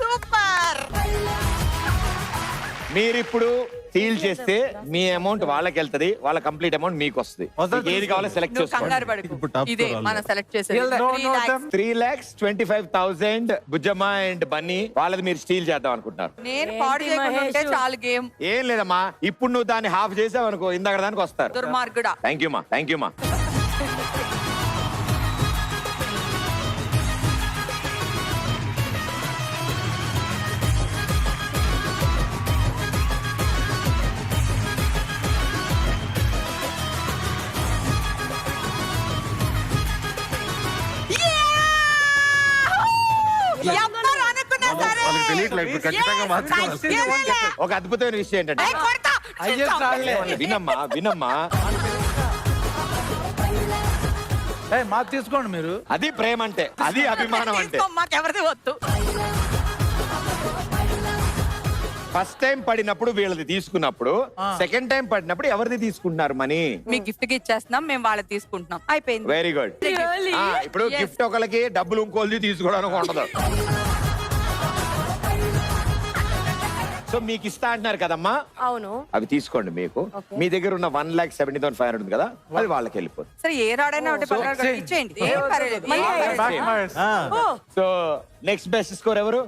సూపర్. మీరిప్పుడు స్టీల్ చేస్తే మీ అమౌంట్ వాళ్ళకి వెళ్తది, వాళ్ళ కంప్లీట్ అమౌంట్ మీకు వస్తుంది. మీకు ఏది కావాలో సెలెక్ట్ నువ్వు కంగారు చేసుకోండి. పడకు ఇదే మనం సెలెక్ట్ చేసేది No, 3 no, lakhs. 3,25,000 Bujjamma and Bunny వాళ్ళది మీరు స్టీల్ చేద్దాం అనుకుంటున్నారు. నేను పాడు చేయకుండా ఉంటే చాలు గేమ్. ఏం లేదమ్మా, ఇప్పుడు నువ్వు దాన్ని హాఫ్ చేసావు అనుకో, ఇందాక దానికి వస్తారు. దుర్మార్గుడా. థ్యాంక్ యూ మా. ఎవ్వరు అనుకున్నా సరే. Yes, ఏలేలే. ఒక అద్భుతమైన విషయం ఏంటంటే, ఏయ్, కొడతా. అయ్యో చాలే. వినమ్మా మాకు తీసుకోండి మీరు. అది ప్రేమ అంటే, అది అభిమానం అంటే. తీసుకో, మాకెవరిది వద్దు. ఫస్ట్ టైం పడినప్పుడు వీళ్ళది తీసుకున్నప్పుడు, సెకండ్ టైం పడినప్పుడు ఎవరిది తీసుకుంటున్నారు మనీ? మీ గిఫ్ట్ కి ఇచ్చేస్తున్నాం, మేము వాళ్ళది తీసుకుంటున్నాం. అయిపోయింది. Very good. Really? ఇప్పుడు Yes. గిఫ్ట్ ఒకరికి, డబ్బులు ఇంకోళ్ళది తీసుకోవడానికి ఉండదు. సో మీకు ఇస్తా అంటున్నారు కదమ్మా, అవును. అవి తీసుకోండి. మీకు మీ దగ్గర ఉన్న 1,70,500 ఉంది కదా, అది వాళ్ళకి వెళ్ళిపోతుంది. సరే, ఏ రాడైనా ఒకటి పక్కన ఇచ్చేయండి. ఏం పర్వాలేదు. ఏం పర్వాలేదు. ఓ, సో నెక్స్ట్ బెస్ట్ స్కోర్ ఎవరు?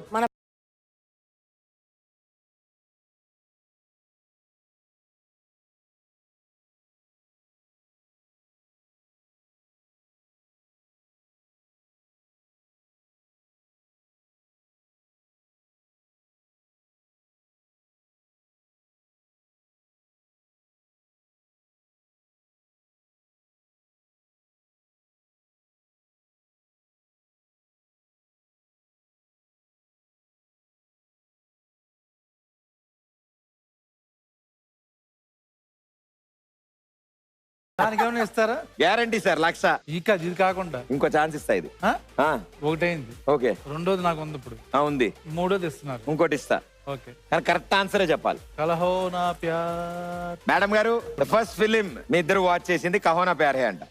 దానికి ఏమైనా ఇస్తారా? Guarantee sir, 1,00,000. ఇది కాకుండా ఇంకో ఛాన్స్ ఇస్తా ఇది. ఆ? ఆ, ఒకటైంది, ఓకే. రెండోది నాకు ఉంది ఇప్పుడు, ఉంది. మూడోది ఇస్తున్నారు. ఇంకోటి ఇస్తా, ఓకే. కానీ కరెక్ట్ ఆన్సరే చెప్పాలి. కలహో నా ప్యార్. మేడం గారు, ఫస్ట్ ఫిలిం మీ ఇద్దరు వాచ్ చేసింది కహోనా ప్యార్ హై అంట.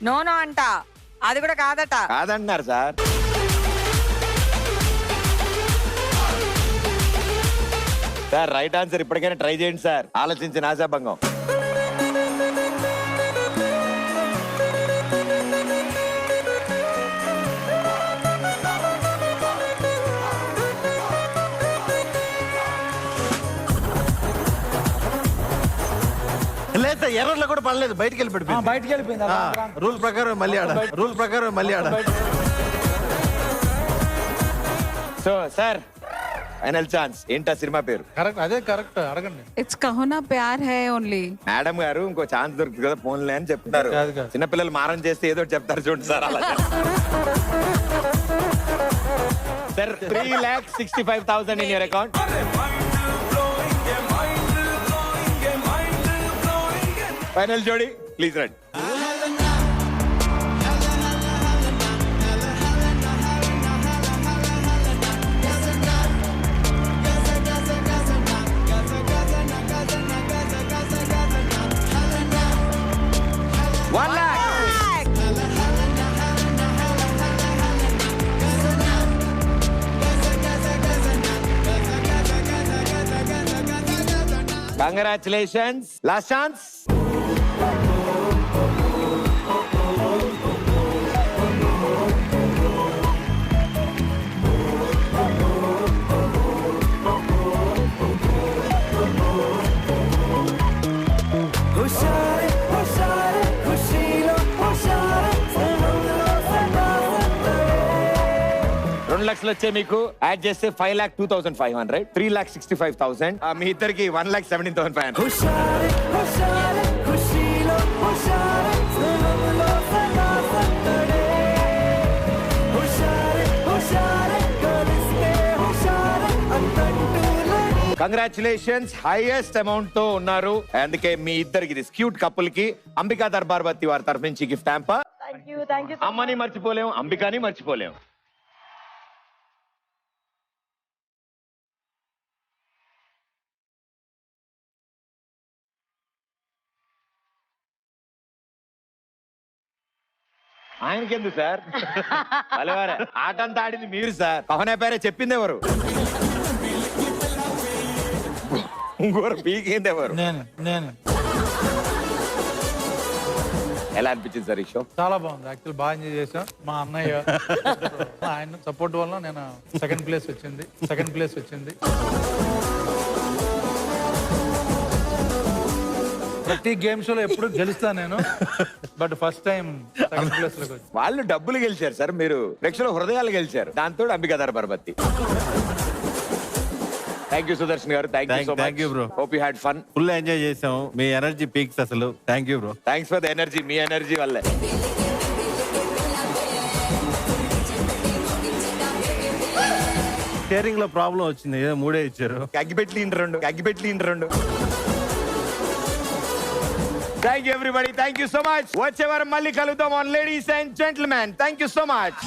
నో అంట, అది కూడా కాదట. కాదంటున్నారు సార్. సార్ రైట్ ఆన్సర్, ఇప్పటికైనా ట్రై చేయండి సార్, ఆలోచించిన ఆశాభంగం. లేదా ఎర్రలో కూడా పడలేదు, బయటికి వెళ్ళి పడిపోయింది. బయటికి వెళ్ళిపోయింది. రూల్ ప్రకారం మళ్ళీ ఆడ. So sir, final chance. ఏంటా సినిమా పేరు? కరెక్ట్, అదే కరెక్ట్, అడగండి. It's Kahona Pyaar Hai only. Madam గారు ఇంకో ఛాన్స్ దొరుకుతుంది కదా, ఫోన్లే అని చెప్తున్నారు. కాదు, కాదు. చిన్నపిల్లలు మారం చేస్తే ఏదో ఒకటి చెప్తారు చూడండి సార్, అలా. Sir 3,65,000 in your account. Final జోడి, ప్లీజ్ రండి. Congratulations. Last chance. లక్షలు వచ్చే మీకు యాడ్ చేస్తే 5,02,500, 3,65,000. మీ ఇద్దరికి 1,17,500. కంగ్రాచులేషన్స్, హైయెస్ట్ అమౌంట్ తో ఉన్నారు. అందుకే మీ ఇద్దరికి, ఇది క్యూట్ కపుల్ కి అంబికా దర్బార్ బత్తి వారి తరఫు నుంచి గిఫ్ట్ హ్యాంప. అమ్మని మర్చిపోలేము, అంబికాని మర్చిపోలేము. ఆయనకెందుకు సార్, అలవారే ఆట అంతా ఆడింది మీరు సార్. కహోనా ప్యార్ హై చెప్పింది ఎవరు? ఇంకోరు పీకింది ఎవరు? నేను ఎలా అనిపించింది సార్ ఈ షో? చాలా బాగుంది యాక్చువల్, బాగా ఎంజాయ్ చేశాం. మా అన్నయ్య ఆయన సపోర్ట్ వల్ల నేను సెకండ్ ప్లేస్ వచ్చింది. ప్రతి గేమ్ షోలో ఎప్పుడు గెలుస్తాను నేను, but first time second place లోకి వచ్చి. వాళ్ళు డబ్బులు గెలిచారు సార్, మీరు ప్రేక్షకుల హృదయాలు గెలిచారు. దాంతో అంబికాధర పరబత్తి. Thank you Sudarshan garu. Thank you, bro. Hope you had fun. Full enjoy చేసాం. మీ ఎనర్జీ పీక్స్ అసలు. Thank you bro. Thanks for the energy. మీ ఎనర్జీ వల్లే. షేరింగ్ లో ప్రాబ్లం వచ్చింది, ఏదో 3 ఇచ్చారు. అగ్గిపెట్టి రెండు. Thank you everybody. Thank you so much. వచ్చే వారం మళ్ళీ కలుద్దాం on ladies and gentlemen. Thank you so much.